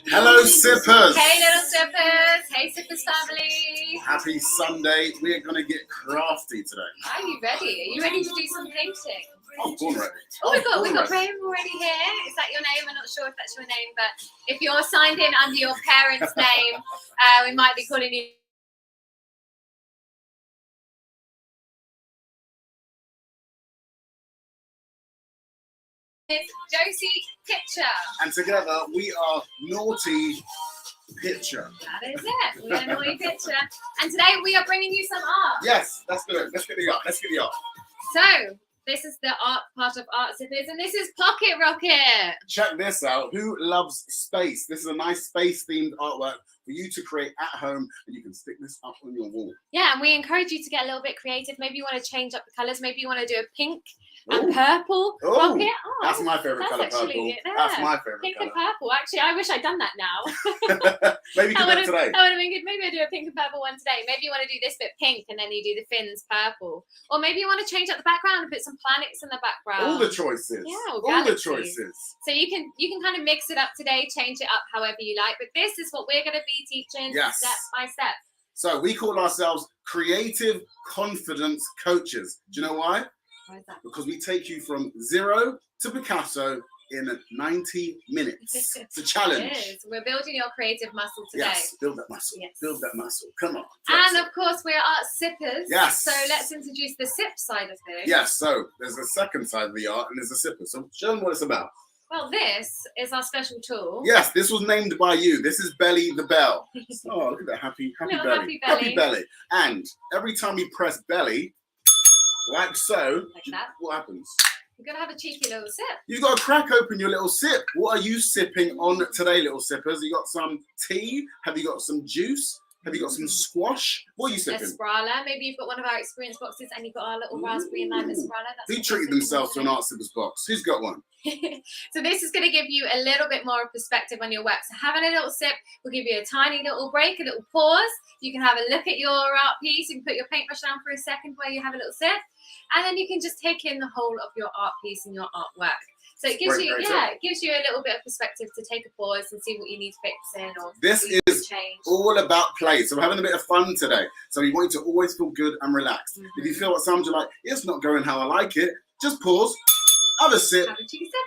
Hello, sippers. Hey, little sippers. Hey, sippers family. Happy Sunday. We are going to get crafty today. Are you ready? Are you ready to do some painting? I'm born ready. Oh, we've got Graham already here. Is that your name? I'm not sure if that's your name, but if you're signed in under your parents' name, we might be calling you. NorteyPitcher. And together we are NorteyPitcher. That is it. We are NorteyPitcher. And today we are bringing you some art. Yes, let's do it. Let's get the art. Let's get the art. So, this is the art part of Art Sippers, and this is Pocket Rocket. Check this out. Who loves space? This is a nice space-themed artwork for you to create at home, and you can stick this up on your wall. Yeah, and we encourage you to get a little bit creative. Maybe you want to change up the colours. Maybe you want to do a pink and purple rocket. Oh, that's my favourite colour, purple. That's my favourite pink colour. and purple. Actually, I wish I'd done that now. Maybe do that today. That would have been good. Maybe I'll do a pink and purple one today. Maybe you want to do this bit pink and then you do the fins purple. Or maybe you want to change up the background and put some planets in the background. All the choices. Yeah, all the choices. So you can kind of mix it up today, change it up however you like. But this is what we're going to be teaching step by step. So we call ourselves creative confidence coaches. Do you know why? Why is that? Because we take you from zero to Picasso in 90 minutes. It's a challenge. It is. We're building your creative muscle today. Yes, build that muscle. Yes. Build that muscle. Come on. And of course, we're art sippers. Yes. So let's introduce the sip side of things. Yes, so there's a second side of the art and there's a sipper. So show them what it's about. Well, this is our special tool. Yes, this was named by you. This is Belly the Bell. Oh, look at that happy belly. Happy belly. And every time you press belly, like so, like that, what happens? You're going to have a cheeky little sip. You've got to crack open your little sip. What are you sipping on today, little sippers? You got some tea? Have you got some juice? Have you got some squash? What are you sipping? Esprala. Maybe you've got one of our experience boxes and you've got our little raspberry and lime Esprala. Who treated themselves to an Art Sippers box? Who's got one? So this is going to give you a little bit more perspective on your work. So having a little sip will give you a tiny little break, a little pause. You can have a look at your art piece. You can put your paintbrush down for a second while you have a little sip. And then you can just take in the whole of your art piece and your artwork. So it gives it gives you a little bit of perspective to take a pause and see what you need to fix in or this is change. All about play. So we're having a bit of fun today. So we want you to always feel good and relaxed. If you feel at times you're like, it's not going how I like it, just pause, have a sip,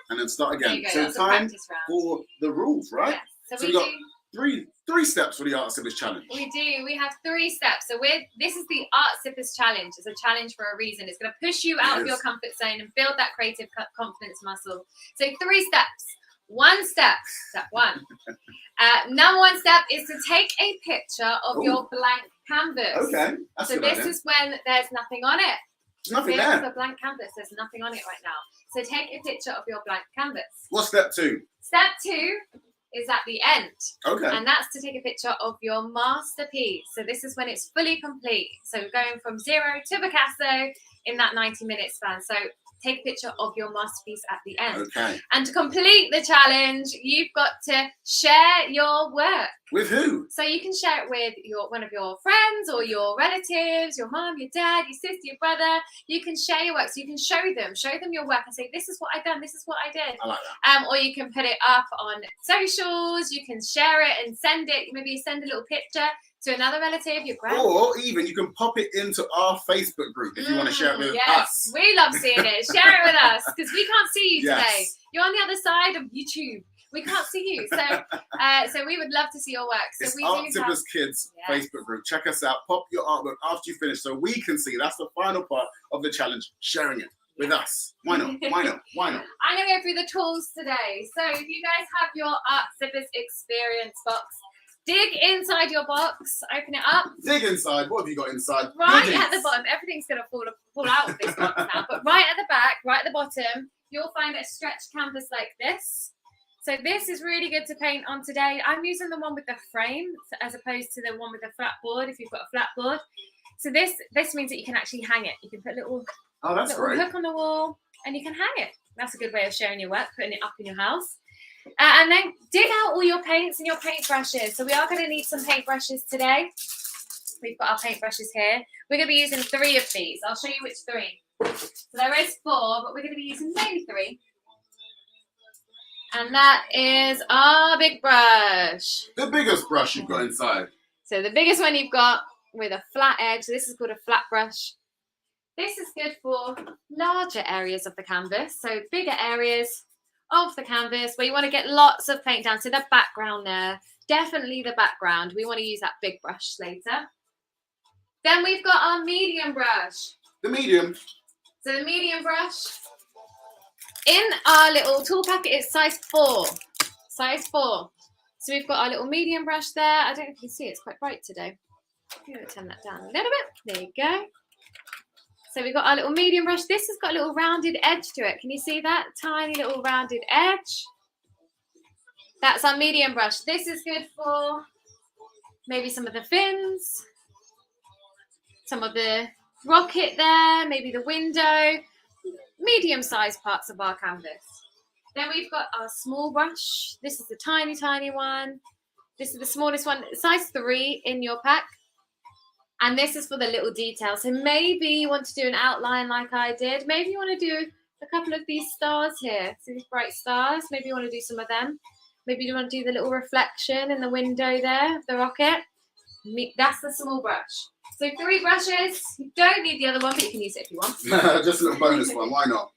and then start again. So time for the rules, right? Yes. So we got three steps for the Art Sippers Challenge. We do. We have 3 steps. So this is the Art Sippers Challenge. It's a challenge for a reason. It's going to push you out of your comfort zone and build that creative confidence muscle. So 3 steps. Step 1. Number 1 step is to take a picture of your blank canvas. Okay. That's so this is when there's nothing on it. There's nothing there. It's a blank canvas. There's nothing on it right now. So take a picture of your blank canvas. What's step 2? Step 2 is at the end. Okay. And that's to take a picture of your masterpiece. So this is when it's fully complete. So going from 0 to Picasso in that 90-minute span. So take a picture of your masterpiece at the end. Okay. And to complete the challenge, you've got to share your work. With who? So you can share it with one of your friends or your relatives, your mom, your dad, your sister, your brother. You can share your work. So you can show them your work and say, this is what I've done, this is what I did. I like that. Or you can put it up on socials. You can share it and send it. Maybe you send a little picture to another relative, your grandma. Or even you can pop it into our Facebook group if you want to share it with us. We love seeing it. Share it with us because we can't see you today. You're on the other side of YouTube. We can't see you. So we would love to see your work. So it's we Art Sippers Kids Facebook group. Check us out. Pop your artwork after you finish so we can see. That's the final part of the challenge, sharing it with us. Why not? Why not? Why not? I'm going to go through the tools today. So if you guys have your Art Sippers experience box, dig inside your box, open it up. Dig inside. What have you got inside? Right at the bottom. Everything's going to fall out of this box now. But right at the back, right at the bottom, you'll find a stretched canvas like this. So this is really good to paint on today. I'm using the one with the frame as opposed to the one with the flat board if you've got a flat board. So this means that you can actually hang it. You can put a little hook on the wall and you can hang it. That's a good way of sharing your work, putting it up in your house. And then dig out all your paints and your paintbrushes. So we are going to need some paintbrushes today. We've got our paintbrushes here. We're going to be using 3 of these. I'll show you which 3. So there is 4, but we're going to be using maybe 3. And that is our big brush. The biggest brush you've got inside. So the biggest one you've got with a flat edge. So this is called a flat brush. This is good for larger areas of the canvas. So bigger areas of the canvas where you want to get lots of paint down. So the background there, definitely the background. We want to use that big brush later. Then we've got our medium brush. The medium. So the medium brush. In our little tool packet, it's size 4. Size 4. So we've got our little medium brush there. I don't know if you can see it. It's quite bright today. I'm going to turn that down a little bit. There you go. So we've got our little medium brush. This has got a little rounded edge to it. Can you see that? Tiny little rounded edge. That's our medium brush. This is good for maybe some of the fins, some of the rocket there, maybe the window. Medium-sized parts of our canvas. Then we've got our small brush. This is the tiny, tiny one. This is the smallest one, size 3 in your pack. And this is for the little details. So maybe you want to do an outline like I did. Maybe you want to do a couple of these stars here. So these bright stars. Maybe you want to do some of them. Maybe you want to do the little reflection in the window there, the rocket. That's the small brush. So 3 brushes. You don't need the other one, but you can use it if you want. Just a little bonus one. Why not?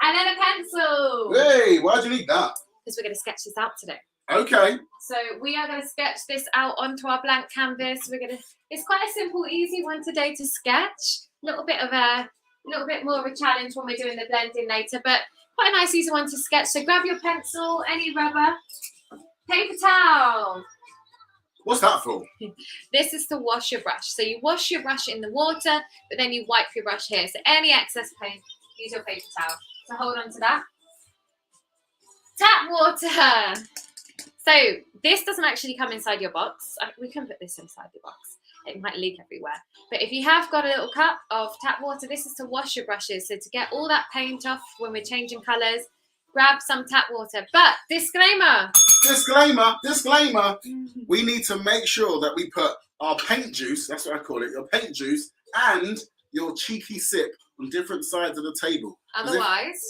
And then a pencil. Hey, why do you need that? Because we're going to sketch this out today. Okay. So we are going to sketch this out onto our blank canvas. It's quite a simple, easy one today to sketch. A little bit more of a challenge when we're doing the blending later, but quite a nice, easy one to sketch. So grab your pencil, any rubber, paper towel. What's that for? This is to wash your brush. So you wash your brush in the water, but then you wipe your brush here. So any excess paint, use your paper towel. So hold on to that. Tap water. So this doesn't actually come inside your box. We can put this inside the box. It might leak everywhere. But if you have got a little cup of tap water, this is to wash your brushes. So to get all that paint off when we're changing colours, grab some tap water. But disclaimer. Disclaimer. We need to make sure that we put our paint juice, that's what I call it, your paint juice, and your cheeky sip on different sides of the table. Otherwise,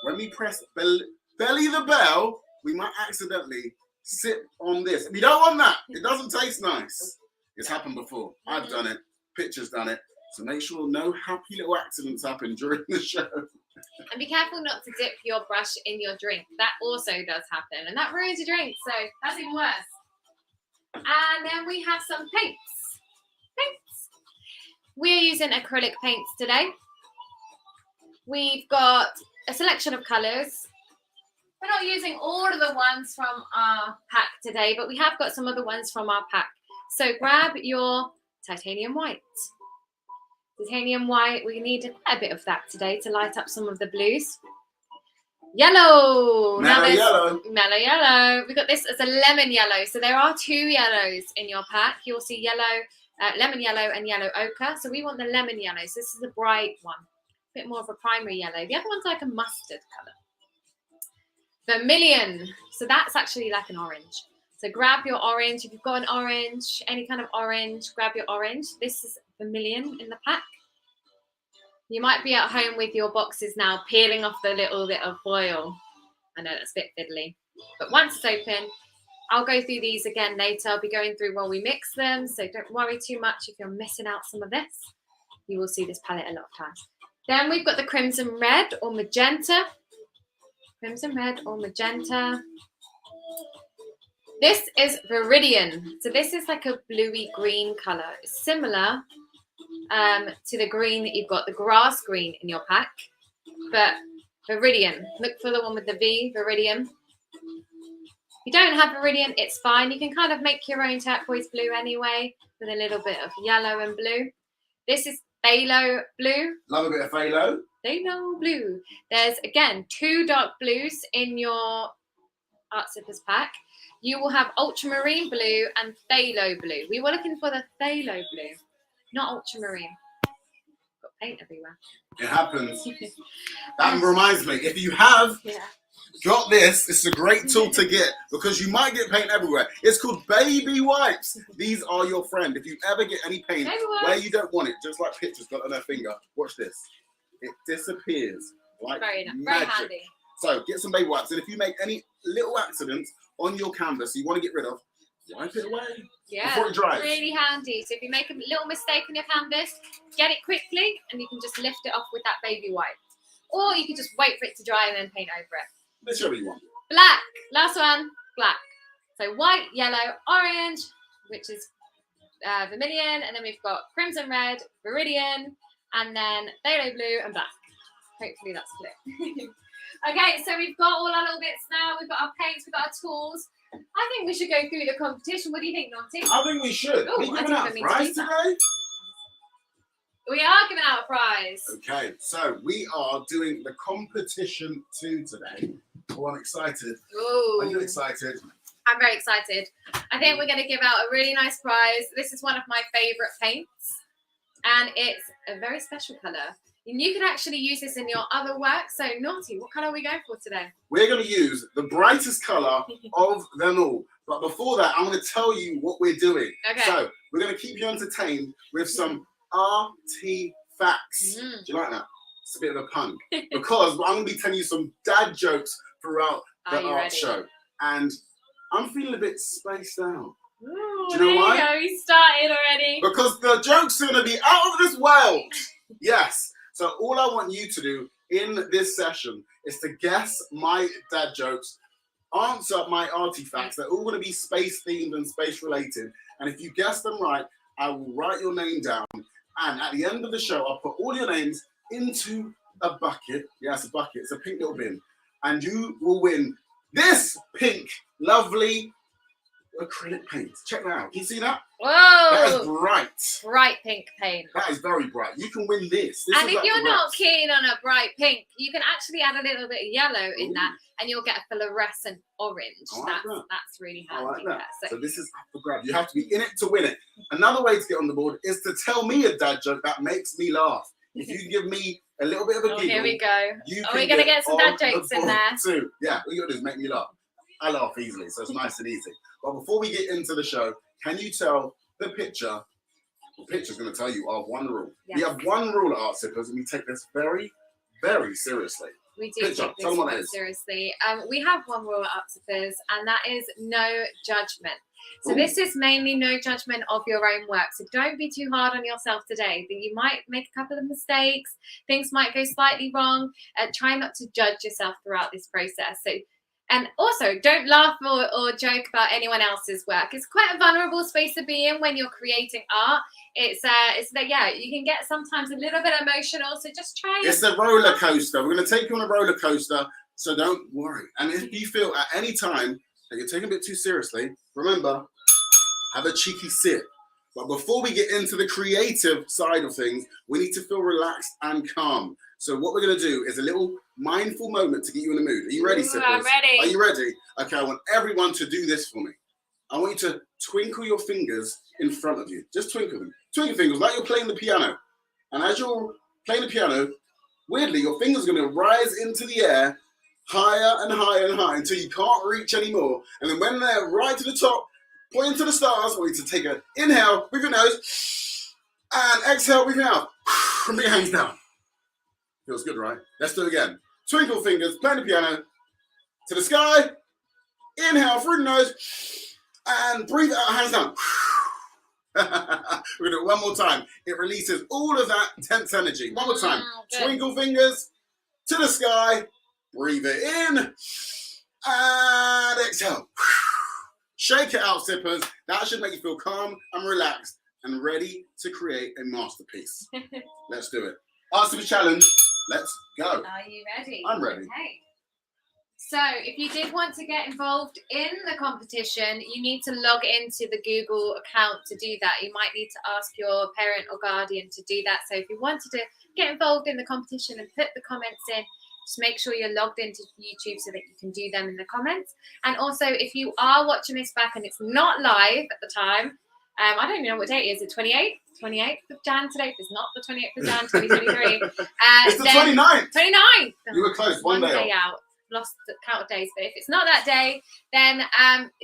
when we press belly the bell, we might accidentally sip on this. We don't want that. It doesn't taste nice. It's happened before. I've done it. Pitcher's done it. So make sure no happy little accidents happen during the show. And be careful not to dip your brush in your drink. That also does happen. And that ruins your drink. So that's even worse. And then we have some paints. We're using acrylic paints today. We've got a selection of colours. We're not using all of the ones from our pack today, but we have got some other ones from our pack. So grab your titanium white. Titanium white, we need a bit of that today to light up some of the blues. Yellow. Yellow. Mellow yellow. We got this as a lemon yellow. So there are 2 yellows in your pack. You'll see yellow, lemon yellow and yellow ochre. So we want the lemon yellow. So this is the bright one. A bit more of a primary yellow. The other one's like a mustard colour. Vermilion. So that's actually like an orange. So grab your orange. If you've got an orange, any kind of orange, grab your orange. This is vermilion in the pack. You might be at home with your boxes now, peeling off the little bit of foil. I know that's a bit fiddly. But once it's open, I'll go through these again later. I'll be going through while we mix them. So don't worry too much if you're missing out some of this. You will see this palette a lot of times. Then we've got the crimson red or magenta. Crimson red or magenta. This is Viridian. So this is like a bluey green colour. It's similar to the green that you've got, the grass green in your pack. But Viridian. Look for the one with the V, Viridian. If you don't have Viridian, it's fine. You can kind of make your own turquoise blue anyway with a little bit of yellow and blue. This is phthalo blue. Love a bit of phthalo. Phthalo blue. There's, again, 2 dark blues in your Art Sippers pack. You will have ultramarine blue and phthalo blue. We were looking for the phthalo blue, not ultramarine. Got paint everywhere. It happens. That reminds me, if you have got this, it's a great tool to get because you might get paint everywhere. It's called baby wipes. These are your friend. If you ever get any paint where you don't want it, just like Pitcher's got on her finger, watch this. It disappears like very magic. very handy. So get some baby wipes, and if you make any little accidents on your canvas you want to get rid of, wipe it away before it dries. Really handy. So if you make a little mistake on your canvas, get it quickly, and you can just lift it off with that baby wipe. Or you can just wait for it to dry and then paint over it. Whichever you want. Black. Last one, black. So white, yellow, orange, which is vermilion, and then we've got crimson red, viridian, and then phthalo blue and black. Hopefully that's clear. Okay, so we've got all our little bits now. We've got our paints, we've got our tools. I think we should go through the competition. What do you think, Naughty? I think we should. Are we giving out a prize today? We are giving out a prize. Okay, so we are doing the competition 2 today. Oh, I'm excited. Ooh. Are you excited? I'm very excited. I think we're going to give out a really nice prize. This is one of my favourite paints, and it's a very special colour. And you can actually use this in your other work. So, Naughty, what colour are we going for today? We're going to use the brightest colour of them all. But before that, I'm going to tell you what we're doing. Okay. So, we're going to keep you entertained with some arty-facts. Do you like that? It's a bit of a pun. Because I'm going to be telling you some dad jokes throughout the art show. And I'm feeling a bit spaced out. Ooh, do you know why? There you go. You started already. Because the jokes are going to be out of this world. Yes. So all I want you to do in this session is to guess my dad jokes, answer my artifacts. They're all going to be space themed and space related. And if you guess them right, I will write your name down. And at the end of the show, I'll put all your names into a bucket. Yeah, it's a bucket. It's a pink little bin. And you will win this pink, lovely acrylic paint. Check that out. Can you see that? Whoa! That is bright. Bright pink paint. That is very bright. You can win this. And if you're not keen on a bright pink, you can actually add a little bit of yellow in that, and you'll get a fluorescent orange. That's really handy. I like that. So this is up for grabs. You have to be in it to win it. Another way to get on the board is to tell me a dad joke that makes me laugh. If you give me a little bit of a giggle, here we go. Are we going to get some dad jokes in there? Too. Yeah, all you got to do is make me laugh. I laugh easily, so it's nice and easy. But before we get into the show, can you tell the picture? The picture's going to tell you our one rule. Yes. We have one rule at Art Sippers, and we take this very, very seriously. We do take this one seriously. We have one rule at Art Sippers, and that is no judgment. So this is mainly no judgment of your own work. So don't be too hard on yourself today. You might make a couple of mistakes. Things might go slightly wrong. Try not to judge yourself throughout this process. And also, don't laugh or joke about anyone else's work. It's quite a vulnerable space to be in when you're creating art. It's that, yeah, you can get sometimes a little bit emotional. So just try. It's a roller coaster. We're going to take you on a roller coaster. So don't worry. And if you feel at any time that you're taking a bit too seriously, remember, have a cheeky sip. But before we get into the creative side of things, we need to feel relaxed and calm. So what we're going to do is a little mindful moment to get you in the mood. Are you ready, Sippers? I'm ready. Are you ready? Okay, I want everyone to do this for me. I want you to twinkle your fingers in front of you. Just twinkle them. Twinkle your fingers like you're playing the piano. And as you're playing the piano, weirdly, your fingers are going to rise into the air higher and higher and higher until you can't reach anymore. And then when they're right to the top, pointing to the stars, I want you to take an inhale with your nose and exhale with your mouth. Bring your hands down. Feels good, right? Let's do it again. Twinkle fingers, playing the piano, to the sky, inhale through the nose, and breathe out, hands down. We're going to do it one more time. It releases all of that tense energy. One more time. Twinkle fingers, to the sky, breathe it in, and exhale. Shake it out, Sippers. That should make you feel calm and relaxed and ready to create a masterpiece. Let's do it. Art Sippers challenge. Let's go. Are you ready? I'm ready. Okay. So if you did want to get involved in the competition, you need to log into the Google account to do that. You might need to ask your parent or guardian to do that. So if you wanted to get involved in the competition and put the comments in, just make sure you're logged into YouTube so that you can do them in the comments. And also, if you are watching this back and it's not live at the time, I don't even know what date it is. Is it 28th of Jan today? If it's not the 28th of Jan, 2023. It's the 29th. 29th. You were close. One day out. Lost the count of days. But if it's not that day, then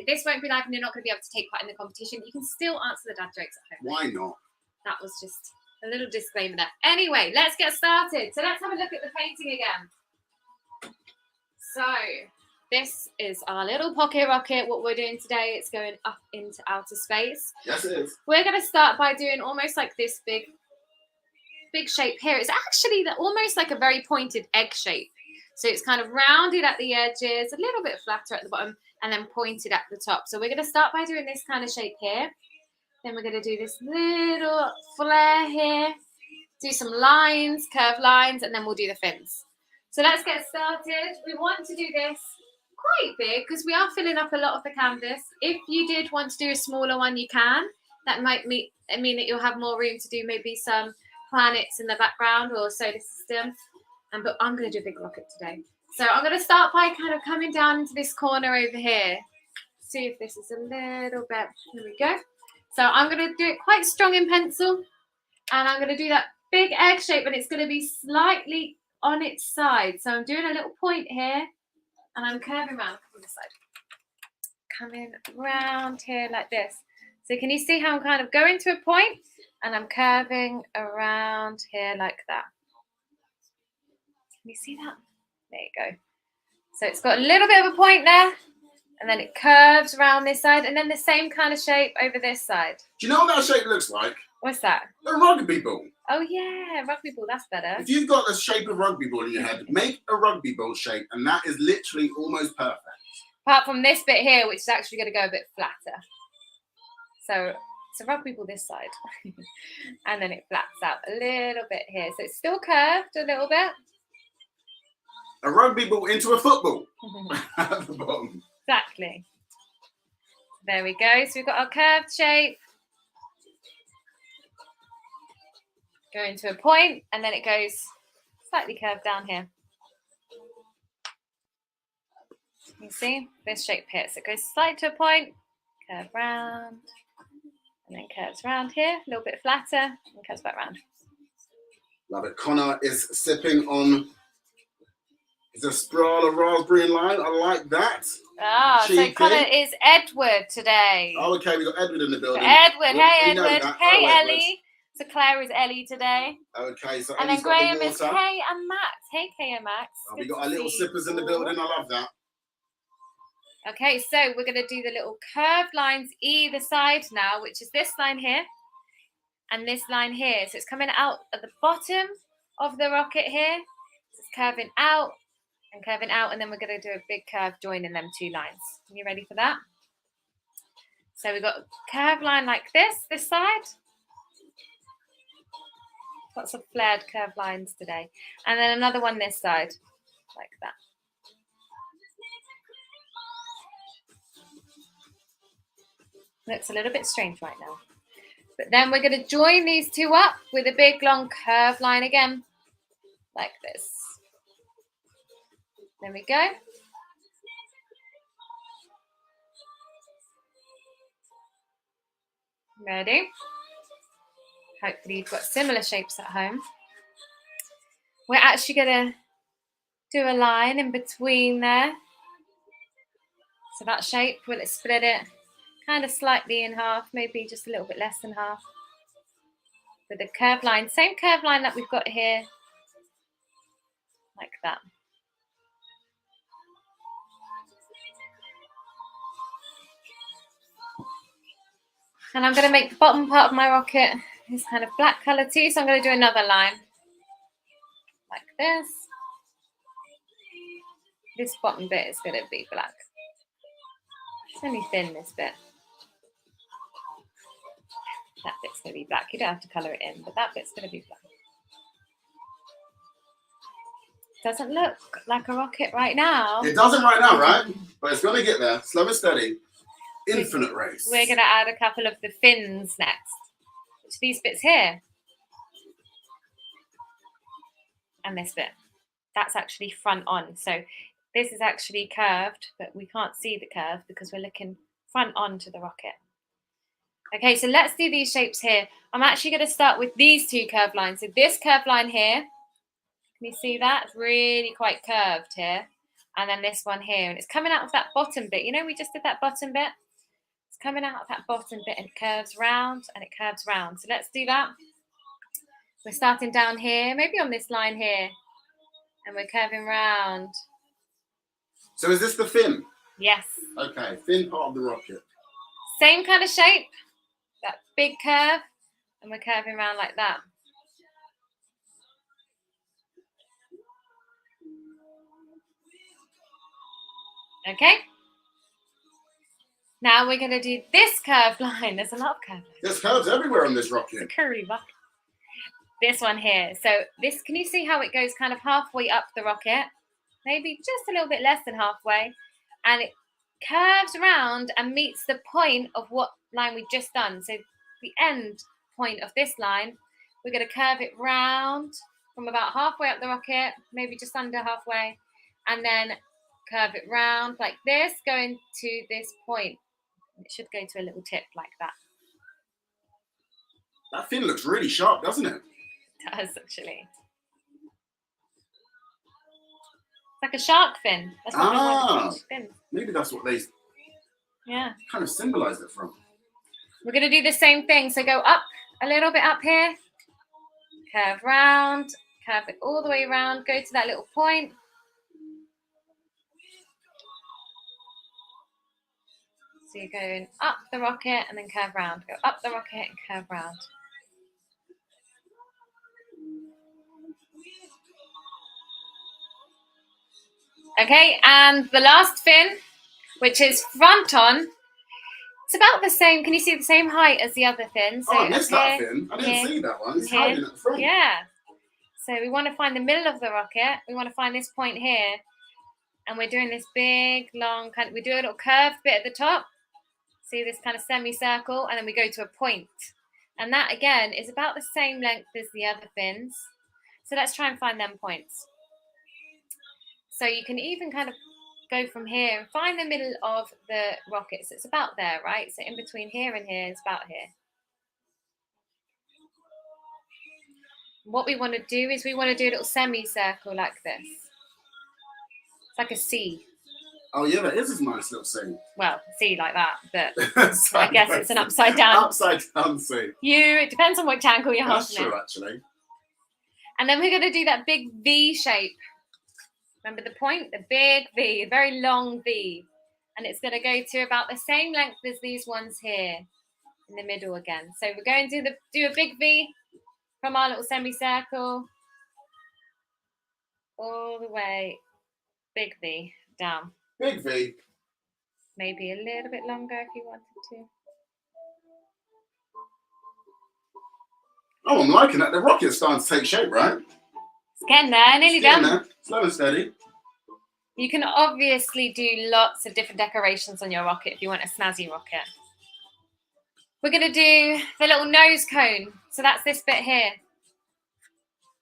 this won't be live and you're not going to be able to take part in the competition. You can still answer the dad jokes at home. Why not? That was just a little disclaimer there. Anyway, let's get started. So let's have a look at the painting again. So this is our little pocket rocket. What we're doing today, it's going up into outer space. Yes, it is. We're going to start by doing almost like this big shape here. It's actually almost like a very pointed egg shape. So it's kind of rounded at the edges, a little bit flatter at the bottom, and then pointed at the top. So we're going to start by doing this kind of shape here. Then we're going to do this little flare here, do some lines, curved lines, and then we'll do the fins. So let's get started. We want to do this quite big because we are filling up a lot of the canvas. If you did want to do a smaller one, you can. That might mean that you'll have more room to do maybe some planets in the background or solar system. But I'm going to do a big rocket today. So I'm going to start by kind of coming down into this corner over here. See if this is a little bit. There we go. So I'm going to do it quite strong in pencil. And I'm going to do that big egg shape, and it's going to be slightly on its side. So I'm doing a little point here, and I'm curving around on this side. Coming around here like this. So can you see how I'm kind of going to a point, and I'm curving around here like that. Can you see that? There you go. So it's got a little bit of a point there, and then it curves around this side, and then the same kind of shape over this side. Do you know what that shape looks like? What's that? A rugby ball. Oh yeah, rugby ball, that's better. If you've got the shape of rugby ball in your head, make a rugby ball shape, and that is literally almost perfect. Apart from this bit here, which is actually going to go a bit flatter. So it's a rugby ball this side. And then it flats out a little bit here. So it's still curved a little bit. A rugby ball into a football at the bottom. Exactly. There we go. So we've got our curved shape. Go into a point, and then it goes slightly curved down here. You see this shape here. So it goes slightly to a point, curve round, and then curves around here, a little bit flatter, and curves back round. Love it. Connor is sipping on the Sprala raspberry and lime. I like that. Ah, so Connor is Edward today. Oh, okay. We got Edward in the building. Edward. Hey, Edward. Hey, Ellie. So Claire is Ellie today. Okay, so and then Graham is Kay and Max. Hey, Kay and Max. Oh, we got our little sippers in the building. I love that. Okay, so we're going to do the little curved lines either side now, which is this line here and this line here. So it's coming out at the bottom of the rocket here. So it's curving out and curving out, and then we're going to do a big curve joining them two lines. Are you ready for that? So we've got a curved line like this side. Lots of flared curved lines today. And then another one this side, like that. Looks a little bit strange right now. But then we're going to join these two up with a big long curved line again, like this. There we go. Ready? Hopefully you've got similar shapes at home. We're actually going to do a line in between there. So that shape, we'll split it kind of slightly in half, maybe just a little bit less than half. With a curved line, same curved line that we've got here, like that. And I'm going to make the bottom part of my rocket this kind of black colour too, so I'm going to do another line like this. This bottom bit is going to be black. It's only thin, this bit. That bit's going to be black. You don't have to colour it in, but that bit's going to be black. Doesn't look like a rocket right now. It doesn't right now, right? But it's going to get there, slow and steady. Infinite race. We're going to add a couple of the fins next, which are these bits here. And this bit. That's actually front on. So this is actually curved, but we can't see the curve because we're looking front on to the rocket. Okay, so let's do these shapes here. I'm actually going to start with these two curved lines. So this curved line here, can you see that? It's really quite curved here. And then this one here, and it's coming out of that bottom bit. You know, we just did that bottom bit. It's coming out of that bottom bit and it curves round and it curves round. So let's do that. We're starting down here, maybe on this line here, and we're curving round So is this the fin? Yes. Okay, fin part of the rocket. Same kind of shape, that big curve, and we're curving around like that. Okay. Now we're going to do this curved line. There's a lot of curves. There's curves everywhere on this rocket. It's a curly rocket. This one here. So this, can you see how it goes kind of halfway up the rocket? Maybe just a little bit less than halfway. And it curves around and meets the point of what line we've just done. So the end point of this line, we're going to curve it round from about halfway up the rocket, maybe just under halfway, and then curve it round like this, going to this point. It should go to a little tip like that. That fin looks really sharp, doesn't it? It does, actually. It's like a shark fin. That's what we want, fin. Maybe that's what they kind of symbolize it from. We're going to do the same thing. So go up a little bit up here, curve round, curve it all the way around, go to that little point. So you're going up the rocket and then curve round. Go up the rocket and curve round. Okay, and the last fin, which is front on, it's about the same. Can you see the same height as the other fin? So I missed that fin. I didn't see that one. It's hiding at the front. Yeah. So we want to find the middle of the rocket. We want to find this point here. And we're doing this big, long, we do a little curved bit at the top. See this kind of semicircle, and then we go to a point. And that, again, is about the same length as the other fins. So let's try and find them points. So you can even kind of go from here and find the middle of the rocket. So it's about there, right? So in between here and here is about here. What we want to do is we want to do a little semicircle like this. It's like a C. Oh, yeah, that is a nice little C. Well, C like that, but I guess it's an upside down. Upside down C. It depends on which angle you're That's holding true, it. actually. And then we're going to do that big V shape. Remember the point? The big V, a very long V. And it's going to go to about the same length as these ones here in the middle again. So we're going to do a big V from our little semicircle all the way, big V, down. Big V. Maybe a little bit longer if you wanted to. Oh, I'm liking that. The rocket's starting to take shape, right? It's getting there, nearly done. There. Slow and steady. You can obviously do lots of different decorations on your rocket if you want a snazzy rocket. We're going to do the little nose cone. So that's this bit here.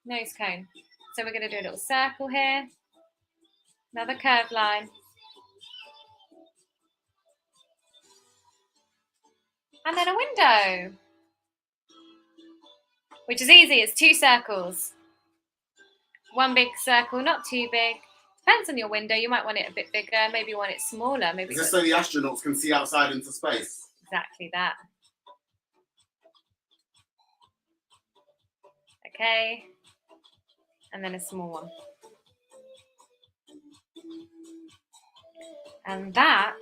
Nose cone. So we're going to do a little circle here. Another curved line. And then a window. Which is easy, it's 2 circles. One big circle, not too big. Depends on your window. You might want it a bit bigger, maybe you want it smaller. Maybe is this so the astronauts can see outside into space? Exactly that. Okay. And then a small one. And that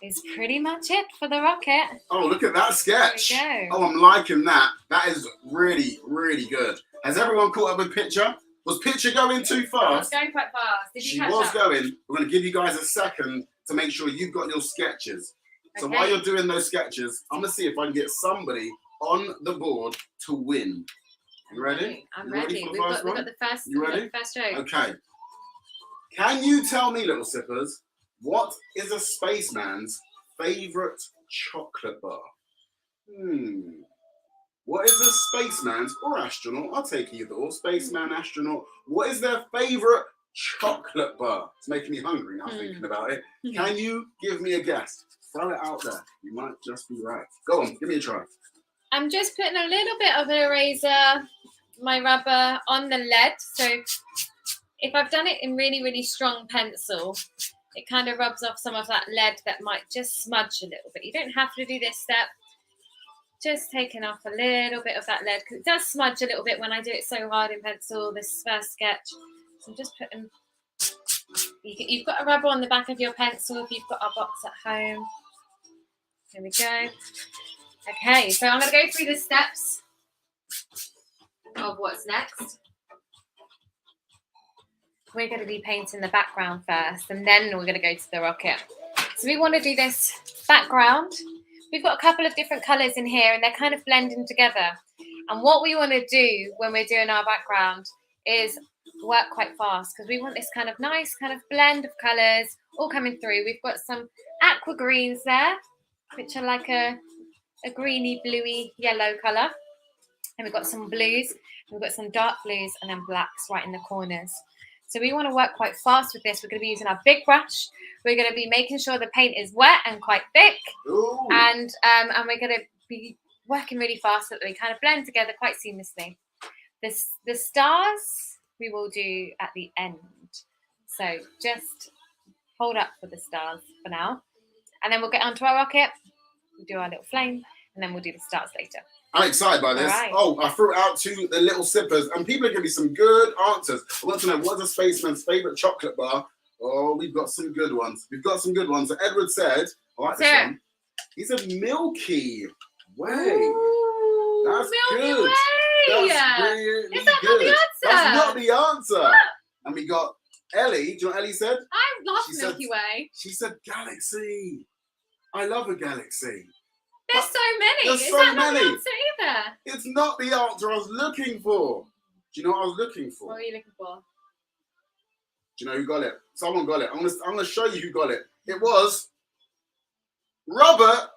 is pretty much it for the rocket. Oh, look at that sketch. There we go. Oh, I'm liking that. That is really, really good. Has everyone caught up with Pitcher? Was Pitcher going too fast? I was going quite fast. Did you catch up? She was going. We're going to give you guys a second to make sure you've got your sketches. So while you're doing those sketches, I'm going to see if I can get somebody on the board to win. You ready? I'm ready. We've got the first. You ready? The first stroke. Okay. Can you tell me, little sippers, what is a spaceman's favourite chocolate bar? What is a spaceman's or astronaut? I'll take either or. Spaceman, astronaut. What is their favourite chocolate bar? It's making me hungry now thinking about it. Can you give me a guess? Throw it out there. You might just be right. Go on, give me a try. I'm just putting a little bit of an eraser, my rubber, on the lead. So if I've done it in really, really strong pencil, it kind of rubs off some of that lead that might just smudge a little bit. You don't have to do this step. Just taking off a little bit of that lead, because it does smudge a little bit when I do it so hard in pencil, this first sketch. So I'm just putting You've got a rubber on the back of your pencil if you've got a box at home. Here we go. Okay, so I'm going to go through the steps of what's next. We're going to be painting the background first, and then we're going to go to the rocket. So we want to do this background. We've got a couple of different colours in here, and they're kind of blending together. And what we want to do when we're doing our background is work quite fast, because we want this kind of nice kind of blend of colours all coming through. We've got some aqua greens there, which are like a greeny, bluey, yellow colour. And we've got some blues, we've got some dark blues, and then blacks right in the corners. So we want to work quite fast with this. We're going to be using our big brush. We're going to be making sure the paint is wet and quite thick. Ooh. And we're going to be working really fast so that they kind of blend together quite seamlessly. The stars we will do at the end. So just hold up for the stars for now. And then we'll get onto our rocket. We'll do our little flame, and then we'll do the stars later. I'm excited by this. Right. Oh, I threw it out to the little sippers, and people are giving me some good answers. I want to know, what's a spaceman's favourite chocolate bar? Oh, we've got some good ones. We've got some good ones. So Edward said, I like this one. He said Milky Way. Ooh, that's Milky good. Way. That's really Is that good. not the answer? That's not the answer. What? And we got Ellie. Do you know what Ellie said? I love Milky Way. She said Galaxy. I love a galaxy. There's so many. There's Is so that not many. the answer either? It's not the answer I was looking for. Do you know what I was looking for? What are you looking for? Do you know who got it? Someone got it. I'm gonna show you who got it. It was Robert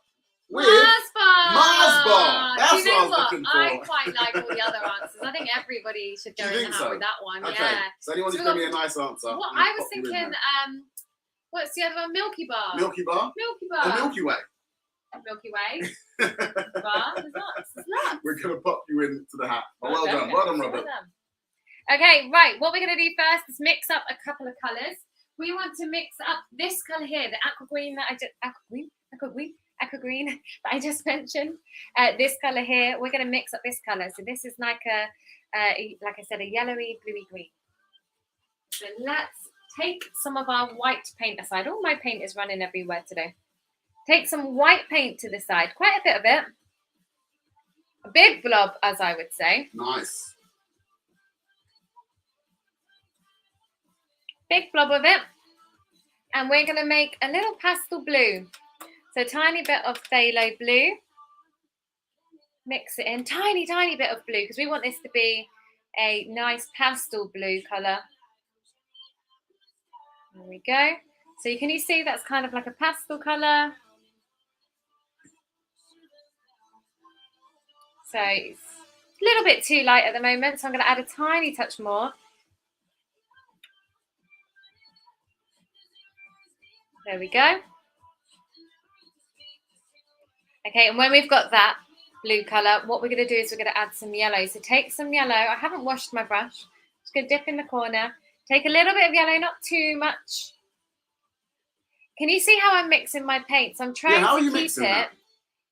with Mars Bar. That's what I was looking for. I quite like all the other answers. I think everybody should go in the hat with that one. Okay. Yeah. So anyone who's giving me a nice answer. What I was thinking, what's the other one? Milky Bar. Milky Bar? Milky Bar. The Milky Way. Milky Way. Bar. It's nuts. We're gonna pop you into the hat. Oh, well done. Well done, Robert. Well done. Okay, right. What we're going to do first is mix up a couple of colours. We want to mix up this colour here, the aqua green that aqua green that I just mentioned. This colour here, we're going to mix up this colour. So this is like like I said, a yellowy, bluey green. So let's take some of our white paint aside. All my paint is running everywhere today. Take some white paint to the side, quite a bit of it. A big blob, as I would say. Nice. Big blob of it, and we're going to make a little pastel blue. So tiny bit of phthalo blue, mix it in, tiny bit of blue, because we want this to be a nice pastel blue colour. There we go. So can you see that's kind of like a pastel colour? So it's a little bit too light at the moment, so I'm going to add a tiny touch more. There we go. Okay, and when we've got that blue colour, what we're going to do is we're going to add some yellow. So take some yellow. I haven't washed my brush. Just going to dip in the corner. Take a little bit of yellow, not too much. Can you see how I'm mixing my paint? So I'm trying to keep it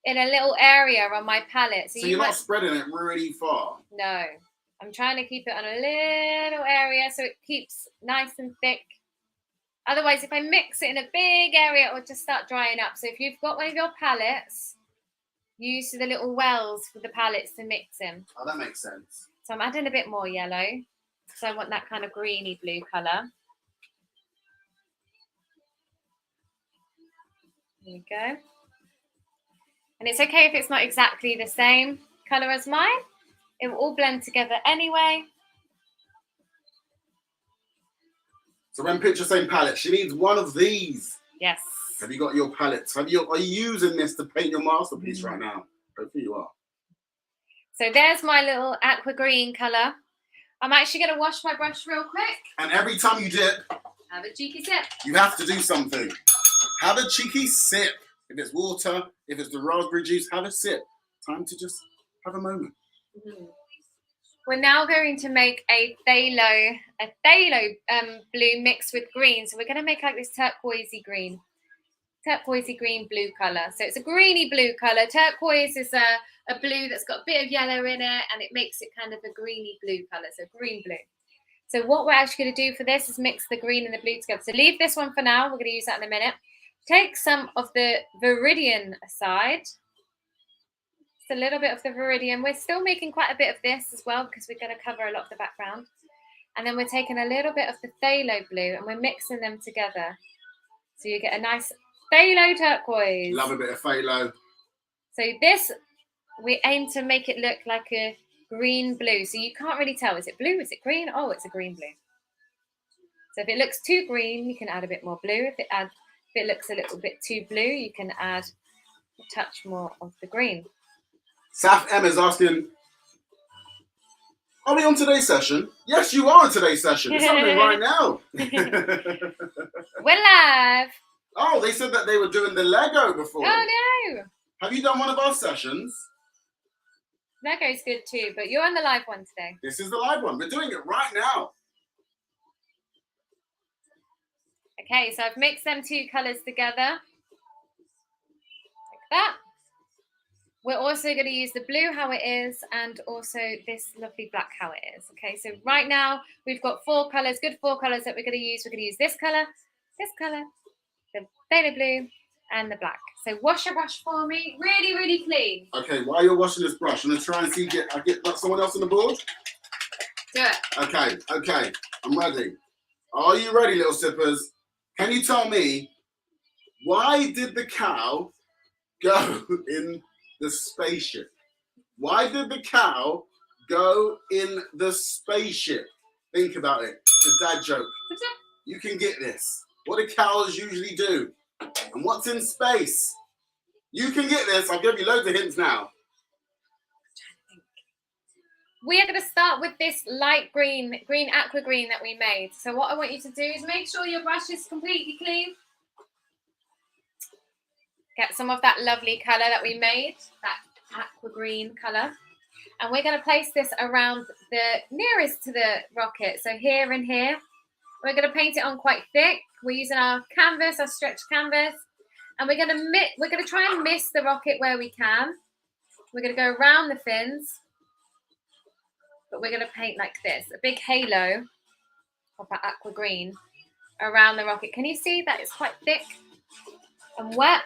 in a little area on my palette. So you're not spreading it really far? No. I'm trying to keep it on a little area so it keeps nice and thick. Otherwise, if I mix it in a big area, it will just start drying up. So if you've got one of your palettes, use the little wells for the palettes to mix in. Oh, that makes sense. So I'm adding a bit more yellow. So I want that kind of greeny blue colour. There we go. And it's okay if it's not exactly the same colour as mine. It will all blend together anyway. So when Pitcher's saying palette, she needs one of these. Yes. Have you got your palettes? Are you using this to paint your masterpiece right now? Hopefully you are. So there's my little aqua green colour. I'm actually going to wash my brush real quick. And every time you dip, have a cheeky sip. You have to do something. Have a cheeky sip. If it's water, if it's the raspberry juice, have a sip. Time to just have a moment. Mm-hmm. We're now going to make a phthalo blue mixed with green. So we're going to make like this turquoisey green blue colour. So it's a greeny blue colour. Turquoise is a blue that's got a bit of yellow in it, and it makes it kind of a greeny blue colour, so green blue. So what we're actually going to do for this is mix the green and the blue together. So leave this one for now. We're going to use that in a minute. Take some of the Viridian aside. Just a little bit of the Viridian. We're still making quite a bit of this as well because we're going to cover a lot of the background. And then we're taking a little bit of the phthalo blue and we're mixing them together. So you get a nice phthalo turquoise. Love a bit of phthalo. So this, we aim to make it look like a green blue. So you can't really tell. Is it blue? Is it green? Oh, it's a green blue. So if it looks too green, you can add a bit more blue. If it looks a little bit too blue, you can add a touch more of the green. Saf M is asking, are we on today's session? Yes, you are on today's session. It's happening right now. We're live. Oh, they said that they were doing the Lego before. Oh, no. Have you done one of our sessions? Lego's good too, but you're on the live one today. This is the live one. We're doing it right now. Okay, so I've mixed them two colours together. Like that. We're also going to use the blue how it is and also this lovely black how it is. Okay, so right now we've got 4 colours, good 4 colours that we're going to use. We're going to use this colour, the phthalo blue, and the black. So wash your brush for me, really, really clean. Okay, while you're washing this brush, I'm going to try and see, I get someone else on the board? Do it. Okay, I'm ready. Are you ready, little sippers? Can you tell me, why did the cow go in the spaceship? Why did the cow go in the spaceship? Think about it. It's a dad joke. You can get this. What do cows usually do? And what's in space? You can get this. I'll give you loads of hints now. We are going to start with this light green aqua green that we made. So what I want you to do is make sure your brush is completely clean. Get some of that lovely colour that we made, that aqua green colour. And we're going to place this around the nearest to the rocket. So here and here. We're going to paint it on quite thick. We're using our canvas, our stretched canvas. And we're going to try and miss the rocket where we can. We're going to go around the fins. But we're going to paint like this, a big halo of that aqua green around the rocket. Can you see that it's quite thick and wet?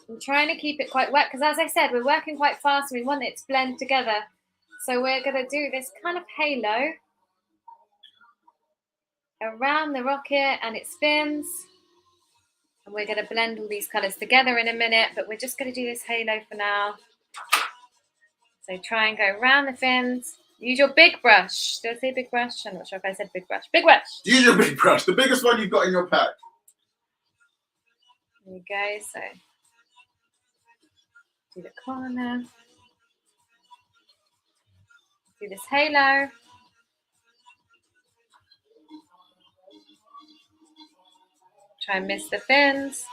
I'm trying to keep it quite wet because, as I said, we're working quite fast and we want it to blend together. So we're going to do this kind of halo around the rocket and its fins. And we're going to blend all these colours together in a minute, but we're just going to do this halo for now. So try and go around the fins. Use your big brush. Did I say big brush? I'm not sure if I said big brush. Big brush. Use your big brush, the biggest one you've got in your pack. There you go. So do the corner. Do this halo. Try and miss the fins.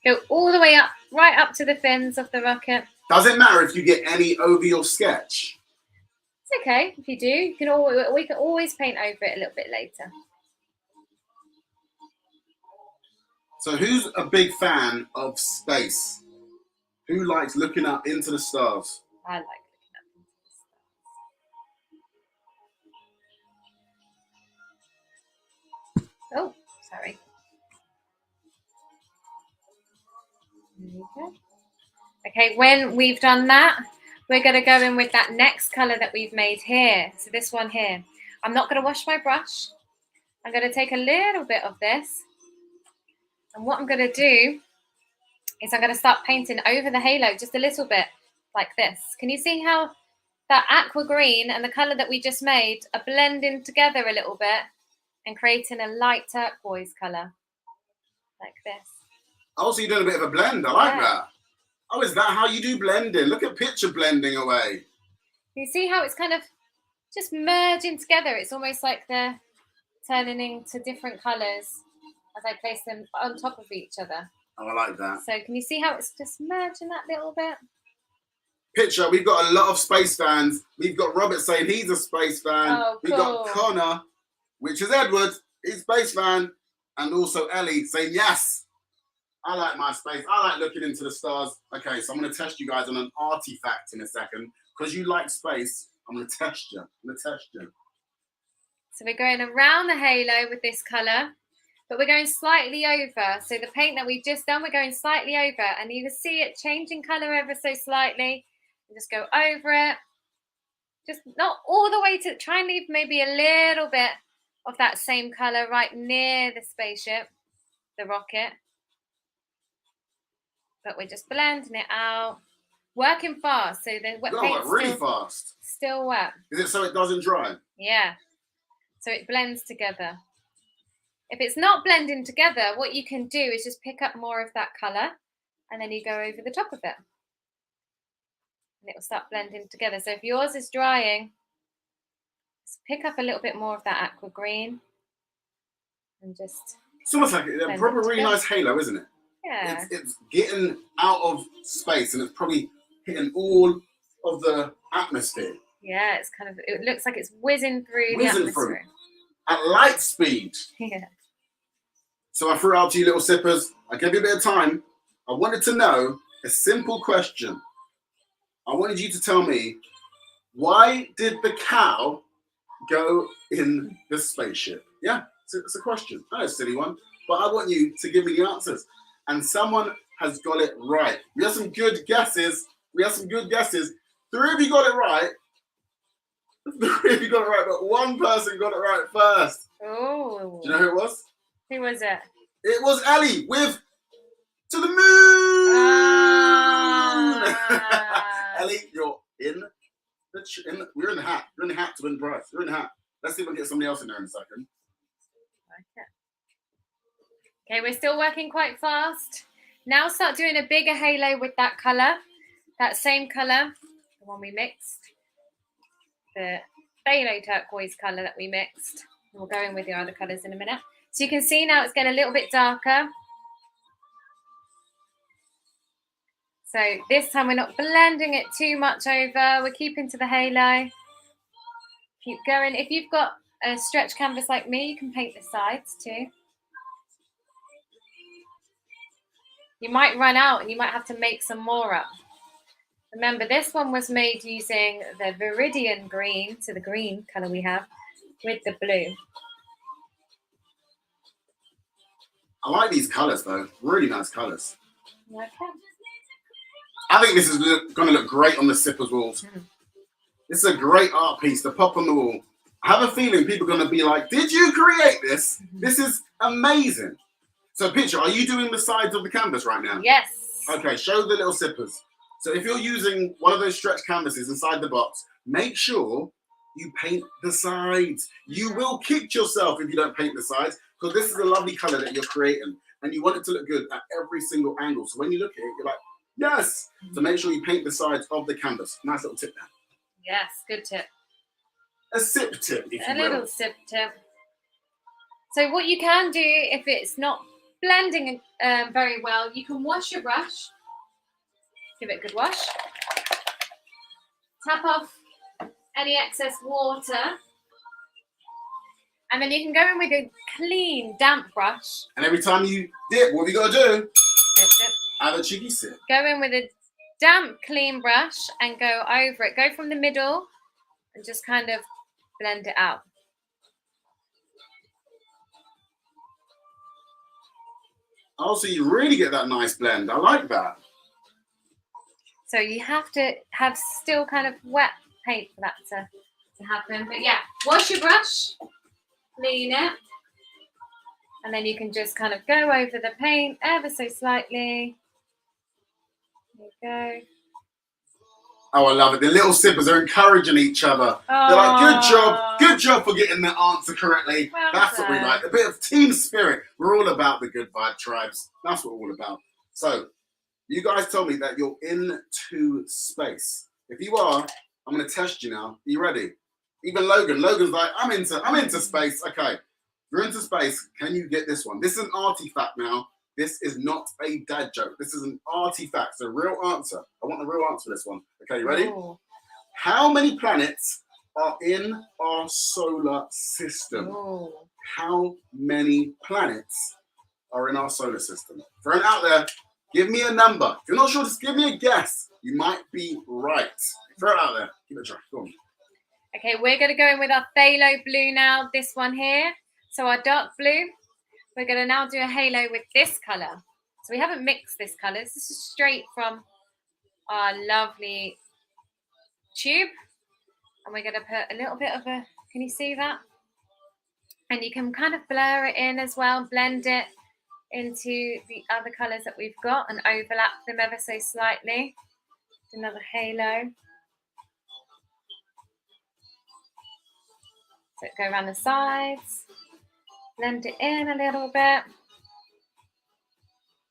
Go all the way up, right up to the fins of the rocket. Does it matter if you get any over your sketch? It's okay if you do. We can always paint over it a little bit later. So who's a big fan of space? Who likes looking up into the stars? I like looking up into the stars. Oh, sorry. There you go. Okay, when we've done that, we're going to go in with that next colour that we've made here. So this one here. I'm not going to wash my brush. I'm going to take a little bit of this. And what I'm going to do is I'm going to start painting over the halo just a little bit like this. Can you see how that aqua green and the colour that we just made are blending together a little bit and creating a light turquoise colour like this? Oh, so you're doing a bit of a blend. I like that. Oh, is that how you do blending? Look at picture blending away. You see how it's kind of just merging together? It's almost like they're turning into different colours as I place them on top of each other. Oh, I like that. So can you see how it's just merging that little bit? Picture, we've got a lot of space fans. We've got Robert saying he's a space fan. Oh, We've got Connor, which is Edward, he's a space fan. And also Ellie saying yes. I like my space. I like looking into the stars. Okay, so I'm going to test you guys on an artifact in a second. Because you like space, I'm going to test you. So we're going around the halo with this colour, but we're going slightly over. So the paint that we've just done, we're going slightly over, and you can see it changing colour ever so slightly. And just go over it. Just not all the way to, try and leave maybe a little bit of that same colour right near the spaceship, the rocket. But we're just blending it out. Working fast, so the wet paint's really fast. Still wet. Is it so it doesn't dry? Yeah. So it blends together. If it's not blending together, what you can do is just pick up more of that colour and then you go over the top of it. And it will start blending together. So if yours is drying, just pick up a little bit more of that aqua green and just... It's almost like a proper really nice halo, isn't it? Yeah. It's getting out of space and it's probably hitting all of the atmosphere. Yeah, it's kind of, it looks like it's whizzing through the atmosphere. At light speed. Yeah. So I threw out to you little sippers. I gave you a bit of time. I wanted to know a simple question. I wanted you to tell me, why did the cow go in the spaceship? Yeah, it's a question. I know it's a silly one, but I want you to give me the answers. And someone has got it right. We have some good guesses. Three of you got it right. But one person got it right first. Oh. Do you know who it was? Who was it? It was Ellie with To the Moon. Ellie, you're in the we're in the hat. You're in the hat to win the prize. You're in the hat. Let's see if we can get somebody else in there in a second. Okay, we're still working quite fast. Now start doing a bigger halo with that colour. That same colour, the one we mixed. The phthalo turquoise colour that we mixed. We'll go in with the other colours in a minute. So you can see now it's getting a little bit darker. So this time we're not blending it too much over. We're keeping to the halo. Keep going. If you've got a stretch canvas like me, you can paint the sides too. You might run out and you might have to make some more up. Remember, this one was made using the Viridian green, so the green colour we have, with the blue. I like these colours though, really nice colours. Okay. I think this is going to look great on the sippers walls. This is a great art piece to pop on the wall. I have a feeling people are going to be like, did you create this? This is amazing. So Pitcher, are you doing the sides of the canvas right now? Yes. Okay, show the little sippers. So if you're using one of those stretch canvases inside the box, make sure you paint the sides. You will kick yourself if you don't paint the sides, because this is a lovely color that you're creating and you want it to look good at every single angle. So when you look at it, you're like, yes. So make sure you paint the sides of the canvas. Nice little tip there. Yes, good tip. A sip tip, if you will. A little sip tip. So what you can do if it's not blending very well, you can wash your brush. Give it a good wash. Tap off any excess water. And then you can go in with a clean, damp brush. And every time you dip, what have you got to do? Dip, dip. Have a cheeky sip. Go in with a damp, clean brush and go over it. Go from the middle and just kind of blend it out. Oh, so you really get that nice blend. I like that. So you have to have still kind of wet paint for that to happen. But yeah, wash your brush, clean it, and then you can just kind of go over the paint ever so slightly. There you go. Oh, I love it. The little sippers are encouraging each other. They're like, good job for getting the answer correctly. Well That's done. what we like. A bit of team spirit. We're all about the good vibe tribes. That's what we're all about. So, you guys told me that you're into space. If you are, I'm going to test you now. Are you ready? Even Logan's like, I'm into space. Okay, if you're into space, can you get this one? This is an artifact now. This is not a dad joke. This is an artifact. It's a real answer. I want the real answer for this one. Okay, you ready? Ooh. How many planets are in our solar system? Ooh. How many planets are in our solar system? Throw it out there. Give me a number. If you're not sure, just give me a guess. You might be right. Throw it out there. Give it a try. Go on. Okay, we're going to go in with our phthalo blue now, this one here. So our dark blue, we're going to now do a halo with this colour. So we haven't mixed this colour. This is straight from our lovely tube. And we're going to put a little bit of a, can you see that? And you can kind of blur it in as well, blend it into the other colours that we've got and overlap them ever so slightly. Another halo. So go around the sides, blend it in a little bit.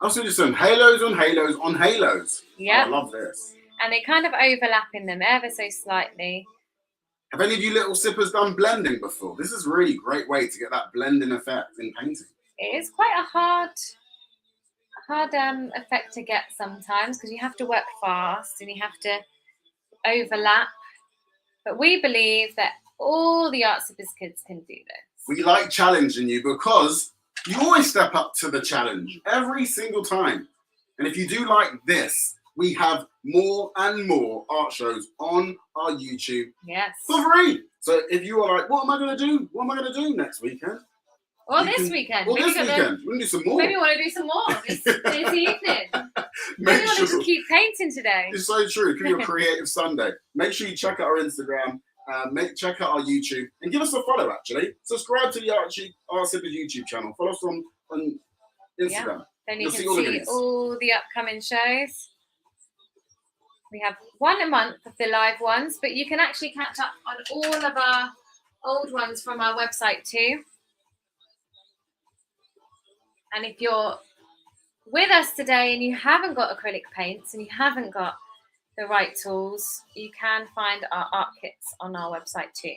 Also just some halos on halos on halos. Yeah. Oh, I love this. And they kind of overlap in them ever so slightly. Have any of you little sippers done blending before? This is a really great way to get that blending effect in painting. It is quite a hard effect to get sometimes because you have to work fast and you have to overlap. But we believe that all the Art Sippers kids can do this. We like challenging you because you always step up to the challenge every single time. And if you do like this, we have more and more art shows on our YouTube for free. So if you are like, what am I going to do? What am I going to do next weekend? Or this weekend. Or this weekend. We can do some more. Maybe we want to do some more this evening. Maybe we want to just keep painting today. It's so true. It could be a creative Sunday. Make sure you check out our Instagram. Check out our YouTube. And give us a follow, actually. Subscribe to the Art Sippers YouTube channel. Follow us on Instagram. Yeah. Then you You'll can see all the upcoming shows. We have one a month of the live ones, but you can actually catch up on all of our old ones from our website too. And if you're with us today and you haven't got acrylic paints and you haven't got the right tools, you can find our art kits on our website too,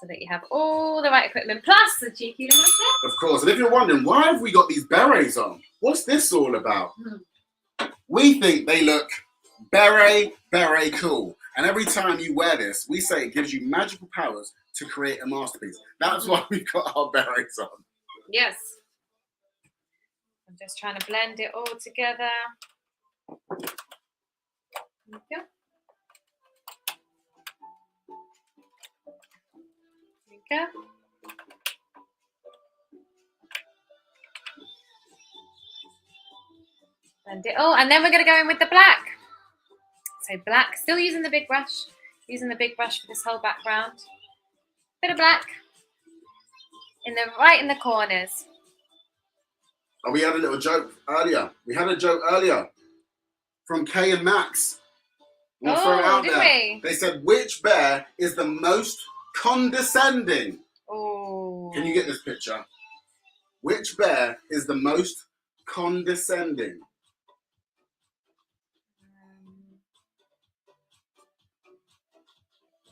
so that you have all the right equipment, plus the cheeky little tip. Of course, and if you're wondering, why have we got these berets on? What's this all about? We think they look beret cool. And every time you wear this, we say it gives you magical powers to create a masterpiece. That's why we've got our berets on. Yes. I'm just trying to blend it all together. There we go. There we go. Blend it all, and then we're going to go in with the black. So black, still using the big brush for this whole background. Bit of black right in the corners. Oh, we had a little joke earlier. From Kay and Max. We'll throw it out there. They said, which bear is the most condescending? Oh. Can you get this picture? Which bear is the most condescending?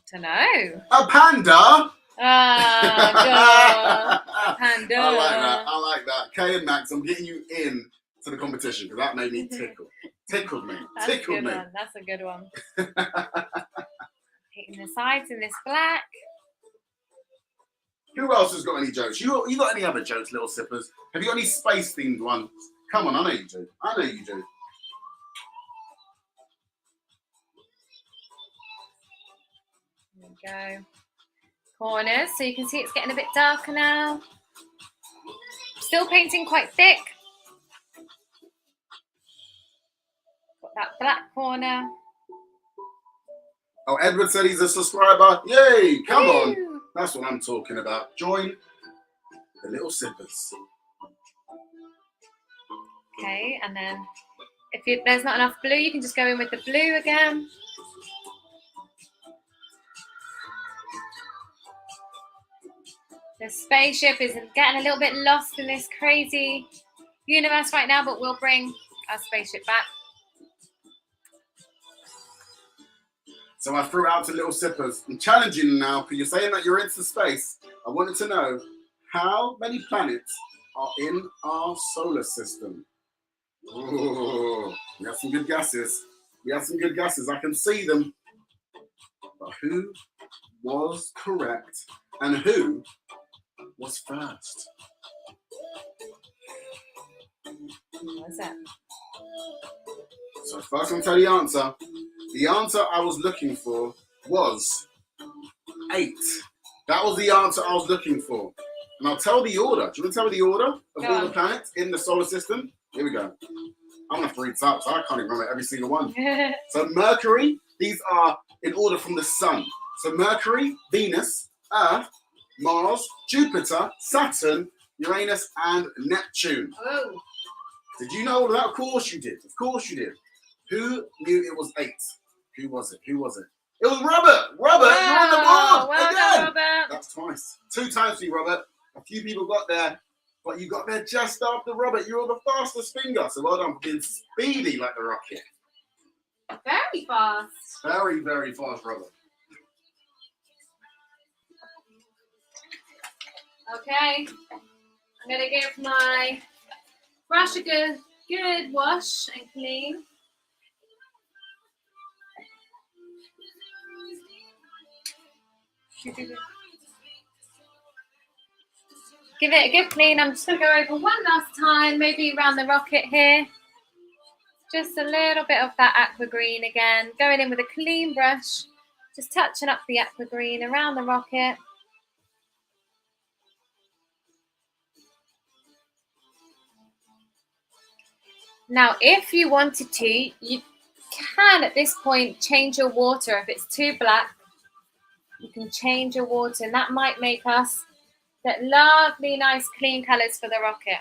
To know. A panda. Oh, God. Panda. I like that. Kay and Max, I'm getting you in to the competition because that made me tickle. Tickled me. That's a good one. Hitting the sides in this black. Who else has got any jokes? You got any other jokes, little sippers? Have you got any space themed ones? Come on, I know you do. There we go. Corners, so you can see it's getting a bit darker now. Still painting quite thick. Got that black corner. Oh, Edward said he's a subscriber. Yay! Come on. That's what I'm talking about. Join the little sippers. Okay, and then if there's not enough blue, you can just go in with the blue again. The spaceship is getting a little bit lost in this crazy universe right now, but we'll bring our spaceship back. So I threw out to little sippers. I'm challenging you now because you're saying that you're into space. I wanted to know how many planets are in our solar system. Ooh, we have some good guesses. I can see them. But who was correct and who was first? What is that? So first I'm going to tell you the answer. The answer I was looking for was 8. That was the answer I was looking for. And I'll tell the order. Do you want to tell me the order of all the planets in the solar system? Here we go. I'm going to have to read this out, so I can't even remember every single one. So Mercury, these are in order from the sun. So Mercury, Venus, Earth, Mars, Jupiter, Saturn, Uranus, and Neptune. Oh. Did you know all of that? Of course you did. Of course you did. Who knew it was 8? Who was it? Who was it? It was Robert. Robert, Wow. you're on the board. Well Again. done, Robert. That's twice. 2 times for you, Robert. A few people got there, but you got there just after Robert. You were the fastest finger. So well done for being speedy like the rocket. Very fast. Very, very fast, Robert. Okay. I'm going to give my brush a good wash and clean. Give it a good clean. I'm just going to go over one last time, maybe around the rocket here. Just a little bit of that aqua green again. Going in with a clean brush, just touching up the aqua green around the rocket. Now, if you wanted to, you can at this point change your water. If it's too black, you can change your water, and that might make us that lovely, nice, clean colours for the rocket.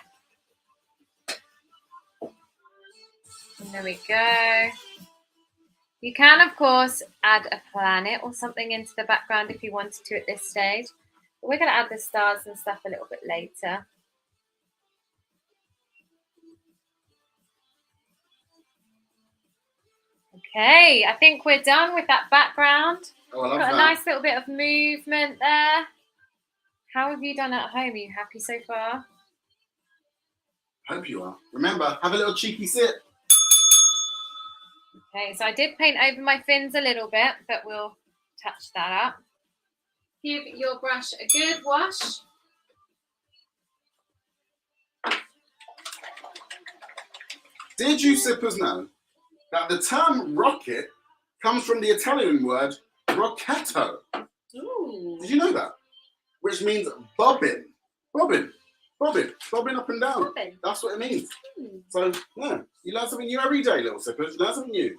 And there we go. You can, of course, add a planet or something into the background if you wanted to at this stage. But we're going to add the stars and stuff a little bit later. Okay, I think we're done with that background. Oh, I love Got that. a nice little bit of movement there. How have you done at home? Are you happy so far? Hope you are. Remember, have a little cheeky sip. Okay, so I did paint over my fins a little bit, but we'll touch that up. Give your brush a good wash. Did you sippers know that the term rocket comes from the Italian word rocchetto? Ooh. Did you know that? Which means bobbin. Bobbin. Bobbin. Bobbin up and down. Bobbin. That's what it means. So, yeah, you learn something new every day, little sippers. You learn something new.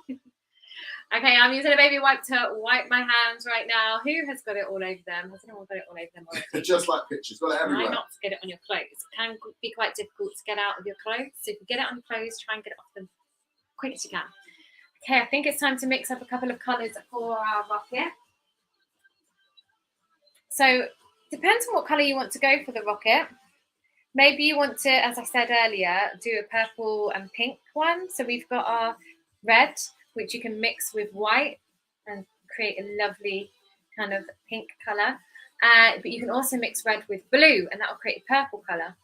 Okay, I'm using a baby wipe to wipe my hands right now. Who has got it all over them? Has anyone got it all over them already? Just like pictures. Got it everywhere. Try not to get it on your clothes. It can be quite difficult to get out of your clothes. So if you get it on your clothes, try and get it off them quick as you can. Okay, I think it's time to mix up a couple of colours for our rocket. So depends on what colour you want to go for the rocket. Maybe you want to, as I said earlier, do a purple and pink one. So we've got our red, which you can mix with white and create a lovely kind of pink colour. But you can also mix red with blue, and that will create a purple colour.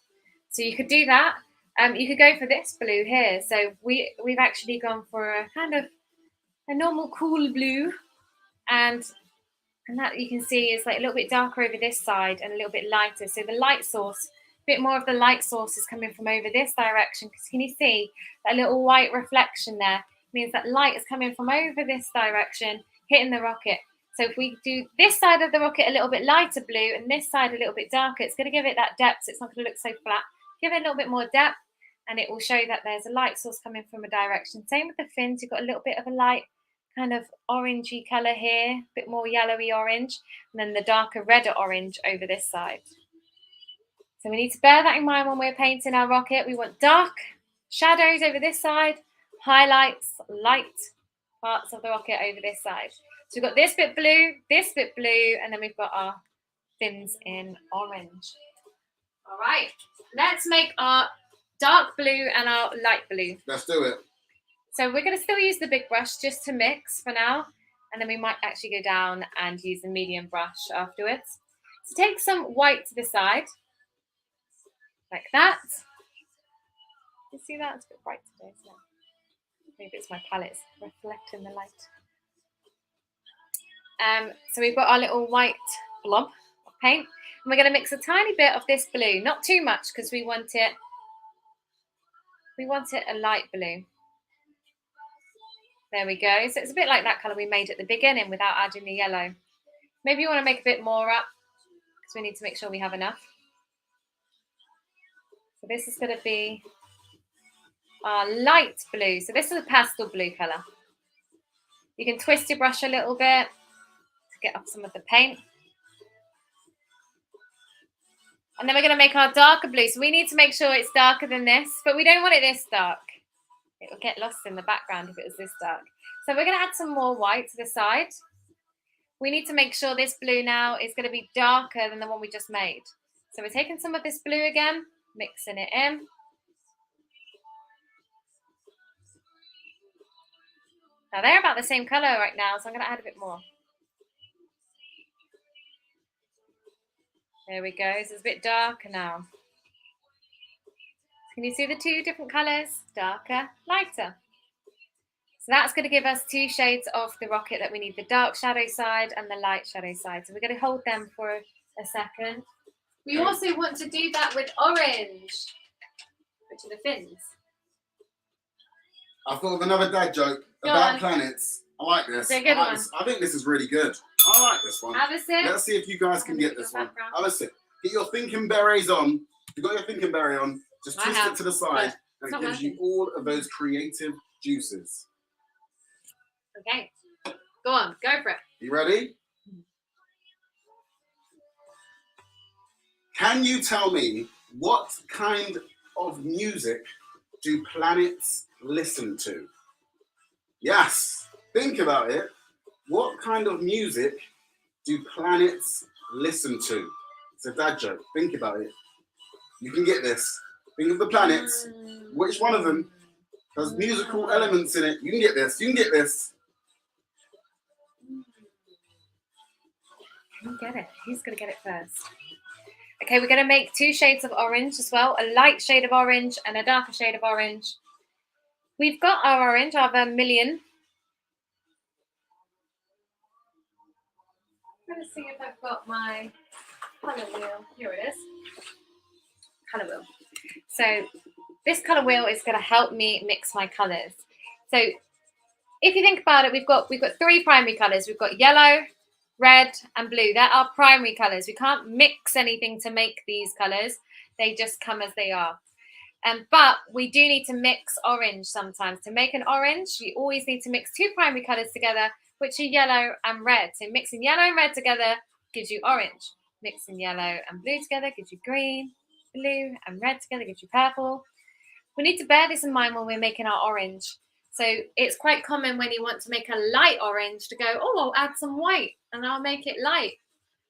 So you could do that. You could go for this blue here. So we've actually gone for a kind of a normal cool blue, and that you can see is like a little bit darker over this side and a little bit lighter. So the light source, a bit more of the light source is coming from over this direction. Because can you see that little white reflection there? It means that light is coming from over this direction, hitting the rocket. So if we do this side of the rocket a little bit lighter blue and this side a little bit darker, it's going to give it that depth. It's not going to look so flat. Give it a little bit more depth, and it will show that there's a light source coming from a direction. Same with the fins. You've got a little bit of a light kind of orangey colour here, a bit more yellowy orange, and then the darker redder orange over this side. So we need to bear that in mind when we're painting our rocket. We want dark shadows over this side, highlights, light parts of the rocket over this side. So we've got this bit blue, and then we've got our fins in orange. All right, let's make our dark blue and our light blue. Let's do it. So we're going to still use the big brush just to mix for now, and then we might actually go down and use the medium brush afterwards. So take some white to the side, like that. You see that? It's a bit bright today, isn't it? Maybe it's my palette reflecting the light. So we've got our little white blob of paint, and we're going to mix a tiny bit of this blue, not too much because we want it a light blue. There we go. So it's a bit like that colour we made at the beginning without adding the yellow. Maybe you want to make a bit more up because we need to make sure we have enough. So this is going to be our light blue. So this is a pastel blue colour. You can twist your brush a little bit to get off some of the paint. And then we're going to make our darker blue. So we need to make sure it's darker than this, but we don't want it this dark. It will get lost in the background if it was this dark. So we're going to add some more white to the side. We need to make sure this blue now is going to be darker than the one we just made. So we're taking some of this blue again, mixing it in. Now they're about the same colour right now, so I'm going to add a bit more. There we go, so it's a bit darker now. Can you see the two different colours? Darker, lighter. So that's going to give us two shades of the rocket that we need, the dark shadow side and the light shadow side. So we're going to hold them for a second. We also want to do that with orange, which are the fins. I thought of another dad joke about planets. I like this. It's a good one. I think this is really good. I like this one. Have a sip. Let's see if you guys can get this one. Have a sip. Get your thinking berries on. You've got your thinking berry on. Just twist it to the side, and it gives you all of those creative juices. Okay. Go on. Go for it. You ready? Can you tell me what kind of music do planets listen to? Yes, think about it. What kind of music do planets listen to? It's a dad joke. Think about it. You can get this. Think of the planets. Which one of them has musical elements in it? You can get this. You can get this. You get it. Who's going to get it first? Okay, we're going to make two shades of orange as well. A light shade of orange and a darker shade of orange. We've got our orange, our vermilion. I'm going to see if I've got my colour wheel. Here it is. Colour wheel. So this colour wheel is going to help me mix my colours. So if you think about it, we've got three primary colours. We've got yellow, red and blue. They're our primary colours. We can't mix anything to make these colours. They just come as they are. But we do need to mix orange sometimes. To make an orange, you always need to mix two primary colours together, which are yellow and red. So mixing yellow and red together gives you orange. Mixing yellow and blue together gives you green. Blue and red together gives you purple. We need to bear this in mind when we're making our orange. So it's quite common when you want to make a light orange to go, oh, I'll add some white and I'll make it light.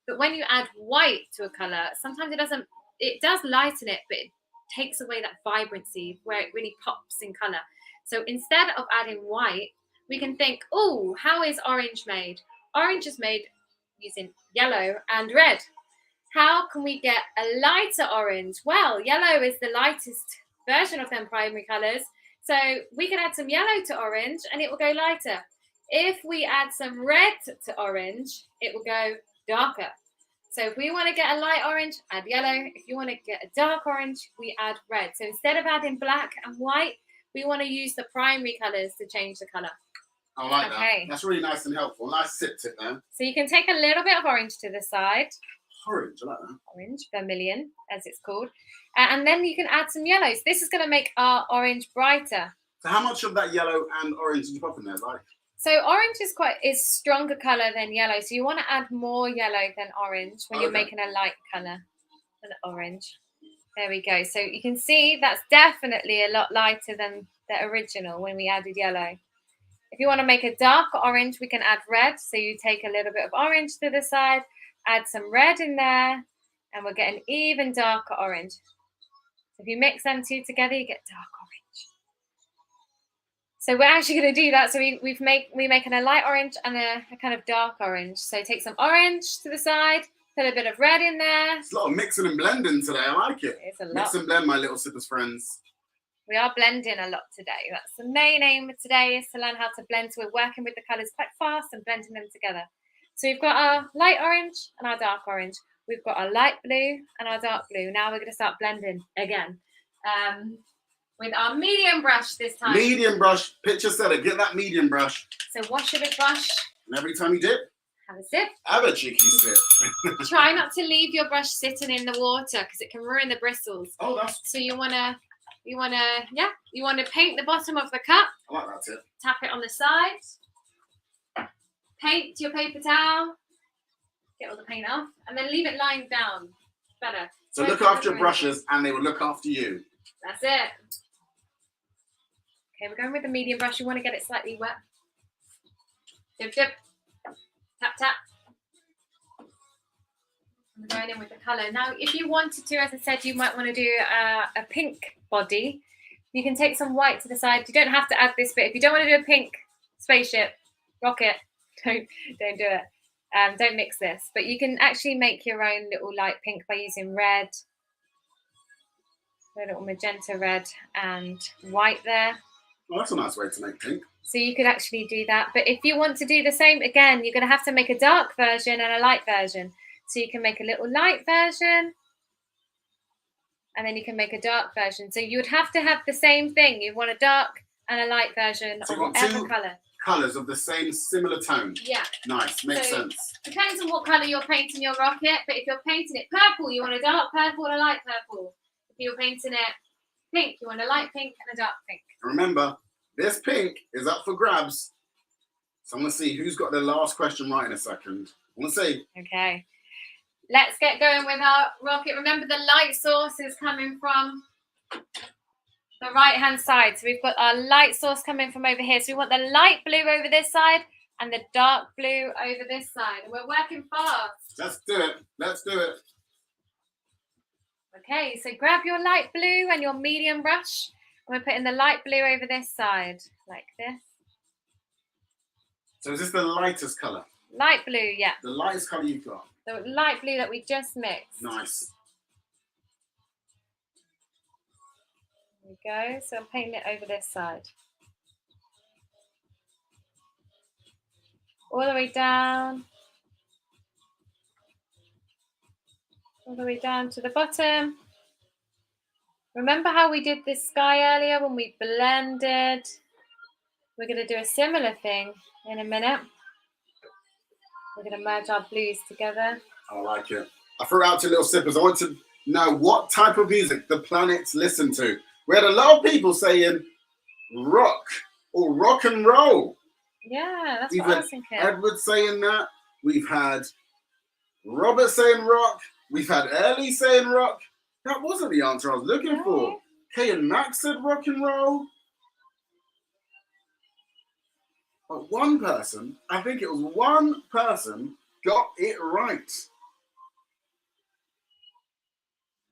But when you add white to a colour, sometimes it does lighten it, but it takes away that vibrancy where it really pops in colour. So instead of adding white, we can think, oh, how is orange made? Orange is made using yellow and red. How can we get a lighter orange? Well, yellow is the lightest version of them primary colours. So we can add some yellow to orange and it will go lighter. If we add some red to orange, it will go darker. So if we want to get a light orange, add yellow. If you want to get a dark orange, we add red. So instead of adding black and white, we want to use the primary colours to change the colour. I like that. That's really nice and helpful. Nice sip tip there. So you can take a little bit of orange to the side. Orange, I like that. Orange, vermilion, as it's called. And then you can add some yellows. This is going to make our orange brighter. So how much of that yellow and orange did you pop in there? So orange is stronger colour than yellow. So you want to add more yellow than orange when you're making a light colour than orange. There we go. So you can see that's definitely a lot lighter than the original when we added yellow. If you want to make a dark orange, we can add red. So you take a little bit of orange to the side, add some red in there, and we'll get an even darker orange. So if you mix them two together, you get dark orange. So we're actually going to do that. So we're making a light orange and a kind of dark orange. So take some orange to the side, put a bit of red in there. It's a lot of mixing and blending today. I like it. It's a lot. Mix and blend, my little sippers friends. We are blending a lot today. That's the main aim of today, is to learn how to blend. So we're working with the colours quite fast and blending them together. So we've got our light orange and our dark orange. We've got our light blue and our dark blue. Now we're going to start blending again with our medium brush this time. Medium brush. Pitcher said it. Get that medium brush. So wash your big brush. And every time you dip, Have a sip. Have a cheeky sip. Try not to leave your brush sitting in the water because it can ruin the bristles. Oh, that's. So you wanna paint the bottom of the cup. I like that tip. Tap it on the side. Paint your paper towel. Get all the paint off, and then leave it lying down. Better. So look after your brushes, and they will look after you. That's it. Okay, we're going with the medium brush. You want to get it slightly wet. Dip, dip. Tap, tap. I'm going in with the colour. Now, if you wanted to, as I said, you might want to do a pink body. You can take some white to the side. You don't have to add this bit. If you don't want to do a pink spaceship, rocket, don't do it. Don't mix this. But you can actually make your own little light pink by using red, a little magenta red and white there. Well, that's a nice way to make pink. So you could actually do that. But if you want to do the same, again, you're going to have to make a dark version and a light version. So you can make a little light version and then you can make a dark version. So you would have to have the same thing. You want a dark and a light version so of whatever colour. Colours of the same similar tone. Yeah. Nice, makes sense. Depends on what colour you're painting your rocket, but if you're painting it purple, you want a dark purple and a light purple. If you're painting it pink, you want a light pink and a dark pink. Remember, this pink is up for grabs. So I'm going to see who's got the last question right in a second. I want to see. Okay. Let's get going with our rocket. Remember, the light source is coming from the right-hand side. So we've got our light source coming from over here. So we want the light blue over this side and the dark blue over this side. And we're working fast. Let's do it. Let's do it. Okay, so grab your light blue and your medium brush. And we're putting the light blue over this side, like this. So is this the lightest colour? Light blue, yeah. The lightest colour you've got? The light blue that we just mixed. Nice. There we go. So I'm painting it over this side. All the way down. All the way down to the bottom. Remember how we did this sky earlier when we blended? We're going to do a similar thing in a minute. We're going to merge our blues together. I like it. I threw out to little sippers. I want to know what type of music the planets listen to. We had a lot of people saying rock or rock and roll. Yeah, that's We've what I had was thinking. Edward saying that. We've had Robert saying rock. We've had Ellie saying rock. That wasn't the answer I was looking for. Kay and Max said rock and roll. But one person, I think it was one person, got it right.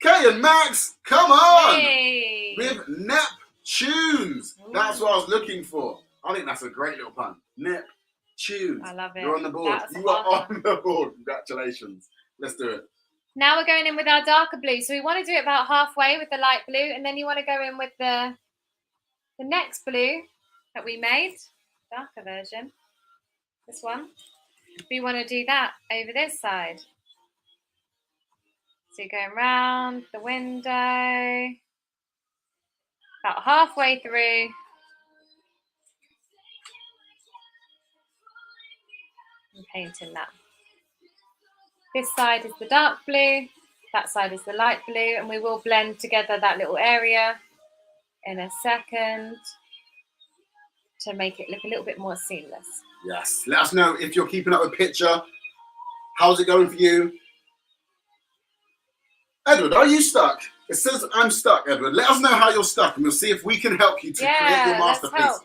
Kay and Max, come on! Hey. With Neptunes. That's what I was looking for. I think that's a great little pun. Neptunes. I love it. You're on the board. You are on the board. Congratulations. Let's do it. Now we're going in with our darker blue. So we want to do it about halfway with the light blue, and then you want to go in with the next blue that we made, darker version, this one. We want to do that over this side. So you're going round the window, about halfway through. I'm painting that. This side is the dark blue, that side is the light blue, and we will blend together that little area in a second to make it look a little bit more seamless. Yes. Let us know if you're keeping up with Pitcher. How's it going for you? Edward, are you stuck? It says I'm stuck, Edward. Let us know how you're stuck and we'll see if we can help you to create your masterpiece.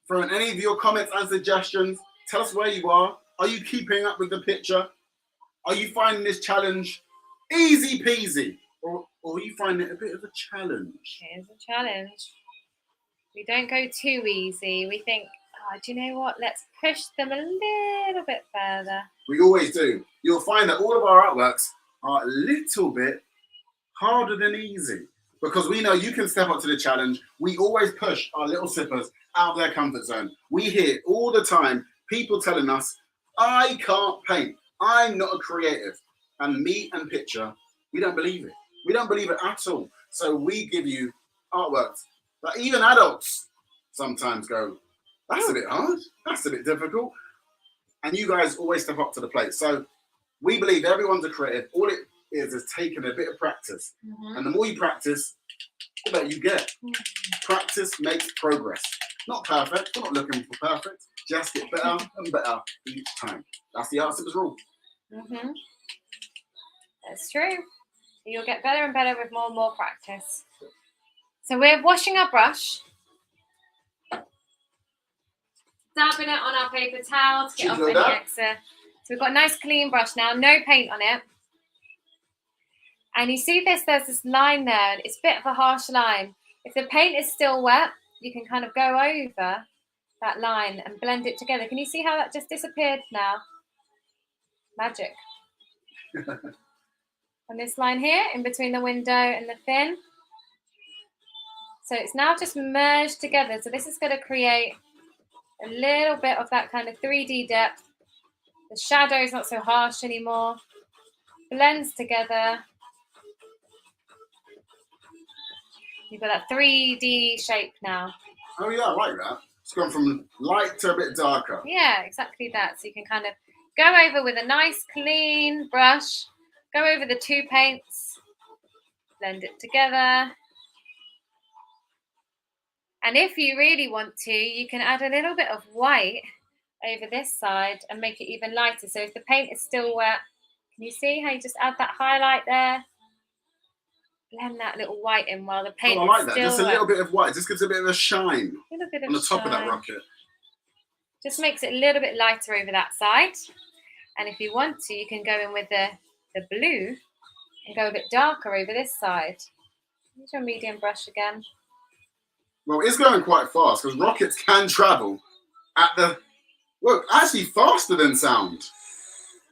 Throw in any of your comments and suggestions. Tell us where you are. Are you keeping up with the picture? Are you finding this challenge easy peasy? Or are you finding it a bit of a challenge? It is a challenge. We don't go too easy. We think, oh, do you know what? Let's push them a little bit further. We always do. You'll find that all of our artworks are a little bit harder than easy because we know you can step up to the challenge. We always push our little sippers out of their comfort zone. We hear all the time people telling us, I can't paint. I'm not a creative. And me and Pitcher, we don't believe it. We don't believe it at all. So we give you artworks that even adults sometimes go, that's a bit hard. That's a bit difficult. and you guys always step up to the plate. So we believe everyone's a creative. All it is taking a bit of practice. And the more you practice, the better you get. Practice makes progress. Not perfect. We're not looking for perfect. Just get better and better each time. That's the art sippers rule. That's true. You'll get better and better with more and more practice. So we're washing our brush, dabbing it on our paper towel to get off any excess. So we've got a nice clean brush now, no paint on it. And you see this, there's this line there, and it's a bit of a harsh line. If the paint is still wet, you can kind of go over that line and blend it together. Can you see how that just disappeared now? Magic. On this line here, in between the window and the fin. So it's now just merged together. So this is going to create a little bit of that kind of 3D depth. The shadow is not so harsh anymore. Blends together. You've got that 3D shape now. Oh yeah, I like that. It's gone from light to a bit darker. Yeah, exactly that. So you can kind of go over with a nice clean brush. Go over the two paints. Blend it together. And if you really want to, you can add a little bit of white over this side and make it even lighter. So if the paint is still wet, can you see how you just add that highlight there? Blend that little white in while the paint I like is that. still Just a wet. little bit of white. Just gives a bit of a shine on the top of that rocket. Just makes it a little bit lighter over that side. And if you want to, you can go in with the blue and go a bit darker over this side. Use your medium brush again. Well, it's going quite fast because rockets can travel at actually faster than sound.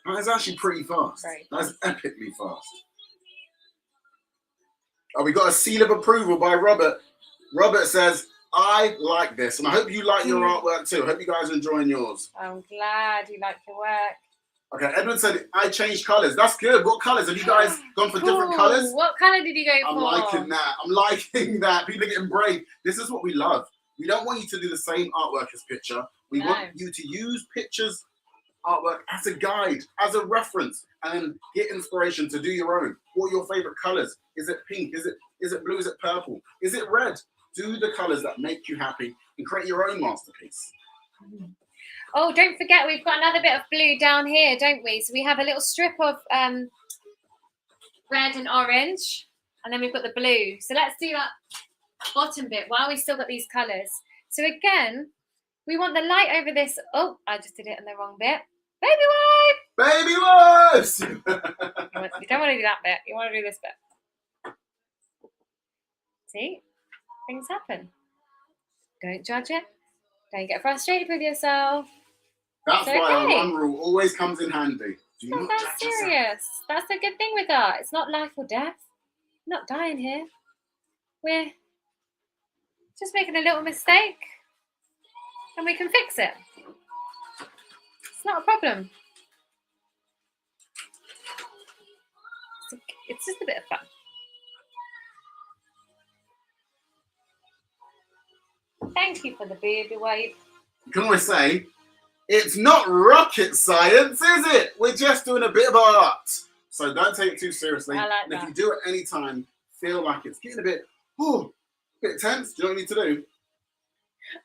That is actually pretty fast. That's epically fast. Oh, we got a seal of approval by Robert. Robert says, I like this. And I hope you like your artwork too. I hope you guys are enjoying yours. I'm glad you like your work. Okay, Edward said, I changed colours. That's good. What colours? Have you guys gone for different colours? What colour did you go for? I'm liking that. I'm liking that. People are getting brave. This is what we love. We don't want you to do the same artwork as Pitcher. We want you to use Pitcher's artwork as a guide, as a reference, and then get inspiration to do your own. What are your favourite colours? Is it pink? Is it blue? Is it purple? Is it red? Do the colours that make you happy and create your own masterpiece. Oh, don't forget, we've got another bit of blue down here, don't we? So we have a little strip of red and orange, and then we've got the blue. So let's do that bottom bit while we still got these colours. So again, we want the light over this. Oh, I just did it in the wrong bit. Baby wipe! Baby wipes! You don't want to do that bit. You want to do this bit. See? Things happen. Don't judge it. Don't get frustrated with yourself. That's why our one rule always comes in handy. It's not that serious. That's the good thing with art. It's not life or death. We're not dying here. We're just making a little mistake. And we can fix it. It's not a problem. It's just a bit of fun. Thank you for the baby wipe. You can always say, it's not rocket science, is it? We're just doing a bit of art. So don't take it too seriously. I like and that. If you do it any time, feel like it's getting a bit tense. Do you know what you need to do?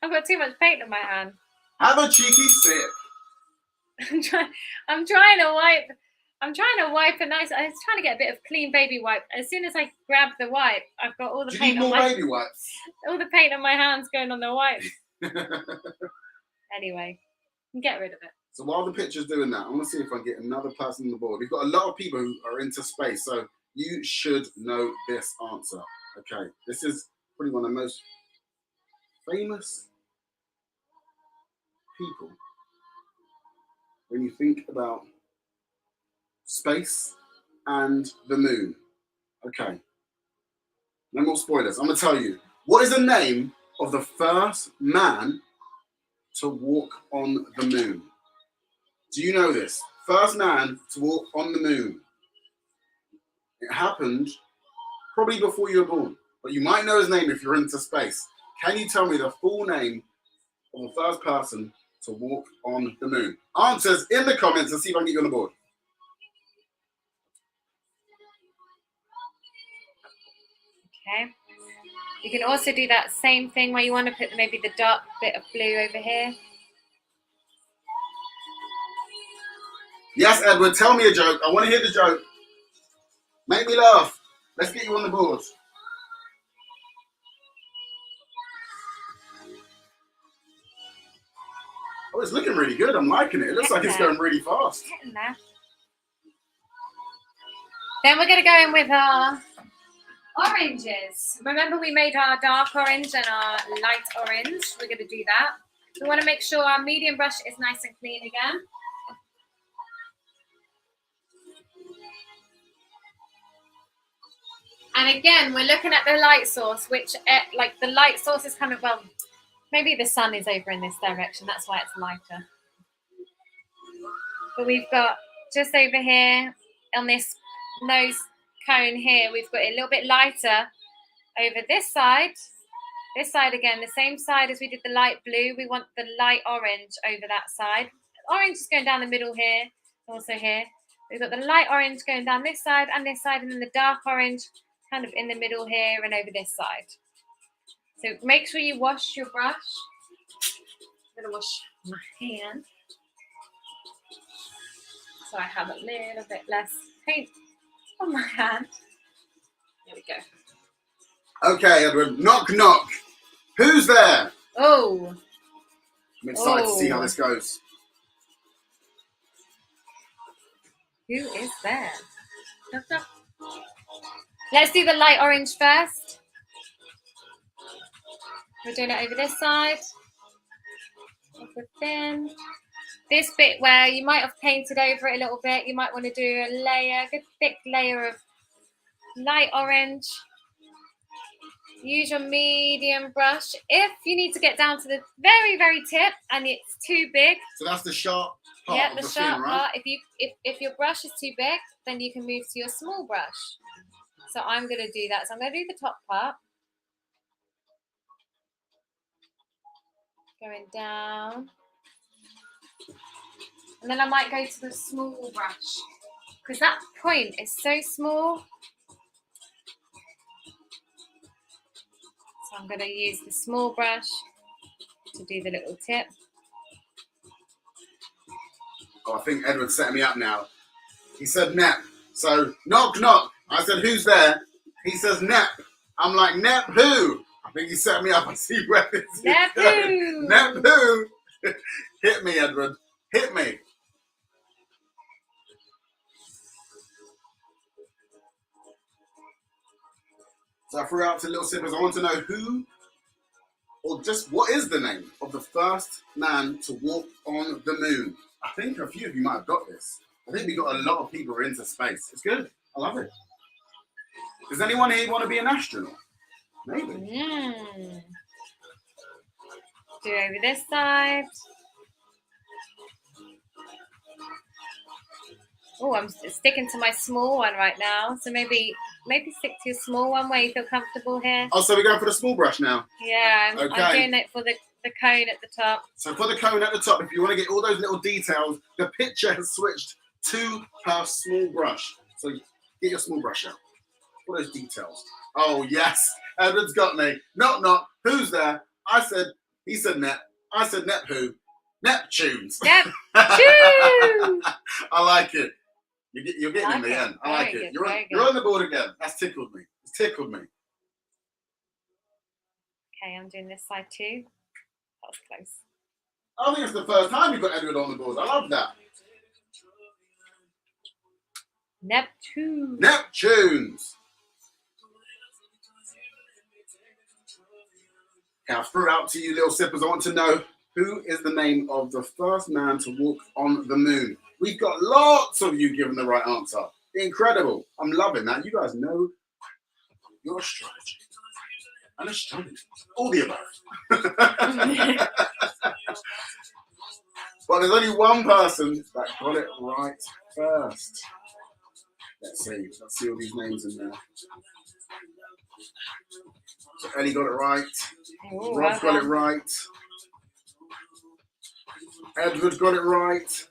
I've got too much paint on my hand. Have a cheeky sip. I'm trying to wipe a nice. I was trying to get a bit of clean baby wipe. As soon as I grab the wipe, I've got all the paint on my baby wipes? All the paint on my hands going on the wipe. Anyway, get rid of it. So while the picture's doing that, I want to see if I can get another person on the board. We've got a lot of people who are into space, so you should know this answer. Okay, this is probably one of the most famous people when you think about space and the moon. Okay, no more spoilers. I'm going to tell you. What is the name of the first man to walk on the moon? Do you know this? First man to walk on the moon. It happened probably before you were born, but you might know his name if you're into space. Can you tell me the full name of the first person to walk on the moon? Answers in the comments and see if I can get you on the board. Okay. You can also do that same thing where you want to put maybe the dark bit of blue over here. Yes, Edward, tell me a joke. I want to hear the joke. Make me laugh. Let's get you on the board. Oh, it's looking really good. I'm liking it. It looks like it's going really fast. Getting there. Then we're going to go in with our oranges. Remember we made our dark orange and our light orange. We're going to do that. We want to make sure our medium brush is nice and clean again. And again, we're looking at the light source, which like the light source is kind of, well, maybe the sun is over in this direction. That's why it's lighter. But we've got just over here on this nose cone here, we've got it a little bit lighter over this side. This side again, the same side as we did the light blue. We want the light orange over that side. Orange is going down the middle here, also here. We've got the light orange going down this side, and then the dark orange kind of in the middle here and over this side. So make sure you wash your brush. I'm going to wash my hand so I have a little bit less paint on my hand. There we go. Okay, Edward. Knock, knock. Who's there? Oh. I'm excited to see how this goes. Who is there? Knock, knock. Let's do the light orange first. We're doing it over this side. Over thin. This bit where you might have painted over it a little bit, you might want to do a layer, a good thick layer of light orange. Use your medium brush. If you need to get down to the very, very tip and it's too big. So that's the sharp part. Yeah, of the fin, sharp right? part. If your brush is too big, then you can move to your small brush. So I'm going to do that. So I'm going to do the top part. Going down. And then I might go to the small brush. Because that point is so small. So I'm going to use the small brush to do the little tip. Oh, I think Edward's setting me up now. He said nep. So knock, knock. I said, who's there? He says nep. I'm like, nep who? I think he set me up. I see where this is Nep going. who? Nep who? Hit me, Edward. Hit me. So I threw out to little sippers. I want to know who, or just what is the name of the first man to walk on the moon? I think a few of you might have got this. I think we got a lot of people into space. It's good. I love it. Does anyone here want to be an astronaut? Maybe. Do over this side. Oh, I'm sticking to my small one right now. So maybe stick to your small one where you feel comfortable here. Oh, so we're going for the small brush now? Yeah, Okay. I'm doing it for the cone at the top. So for the cone at the top, if you want to get all those little details, the picture has switched to her small brush. So get your small brush out. All those details. Oh, yes. Edward's got me. Knock, knock. Who's there? He said Nep. I said Nep who? Neptunes. Neptune. I like it. You're getting Like in the it. end. I like Very it. good, very You're good. on the board again. That's tickled me. It's tickled me. Okay, I'm doing this side too. That was close. I think it's the first time you've got Edward on the board. I love that. Neptune. Neptunes. Okay, I threw out to you little sippers. I want to know who is the name of the first man to walk on the moon. We've got lots of you giving the right answer. Incredible. I'm loving that. You guys know your astrology. And astronomy. All the above. But there's only one person that got it right first. Let's see all these names in there. So Ellie got it right. Oh, Rob got it right. Edward got it right.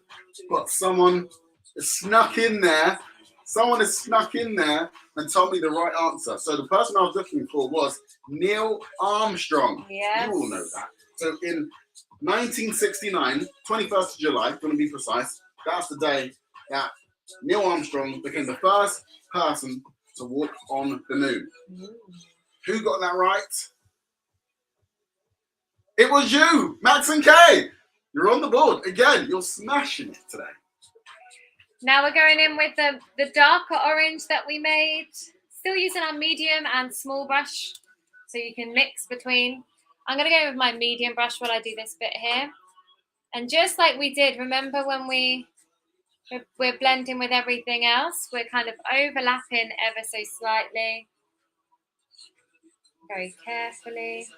But someone is snuck in there. Someone has snuck in there and told me the right answer. So the person I was looking for was Neil Armstrong. Yes. You all know that. So in 1969, 21st of July, going to be precise, that's the day that Neil Armstrong became the first person to walk on the moon. Who got that right? It was you, Max and Kay. You're on the board. Again, you're smashing it today. Now we're going in with the darker orange that we made. Still using our medium and small brush, so you can mix between. I'm going to go with my medium brush while I do this bit here. And just like we did, remember when we're blending with everything else, we're kind of overlapping ever so slightly. Very carefully.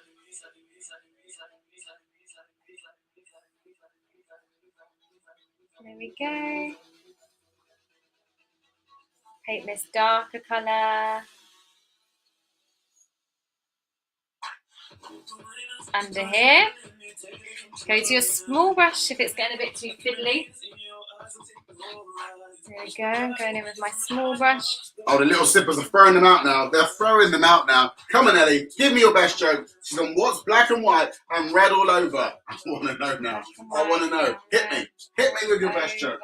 There we go. Paint this darker colour. Under here. Go to your small brush if it's getting a bit too fiddly. There we go. I'm going in with my small brush. Oh, the little sippers are throwing them out now. They're throwing them out now. Come on, Ellie. Give me your best joke. She's on what's black and white and red all over. I want to know now. I want to know. Hit me. Hit me with your best joke.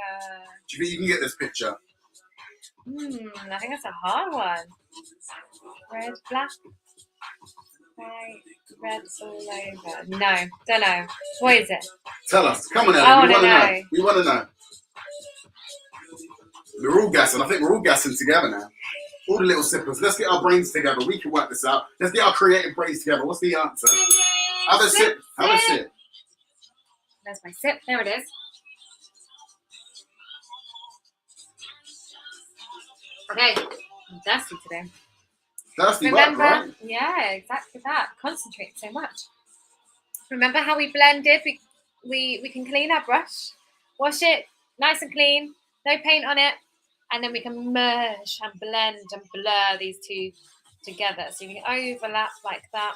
Do you think you can get this picture? I think that's a hard one. Red, black, white, red all over. No, don't know. What is it? Tell us. Come on, Ellie. I We want to know. We want to know. We're all guessing. I think we're all guessing together now. All the little sippers. Let's get our brains together. We can work this out. Let's get our creative brains together. What's the answer? Have a sip. Have a sip. There's my sip. There it is. Okay. I'm thirsty today. Thirsty Remember? work, right? Yeah, exactly that. Concentrate so much. Remember how we blended? We can clean our brush, wash it nice and clean, no paint on it, and then we can merge and blend and blur these two together. So you can overlap like that.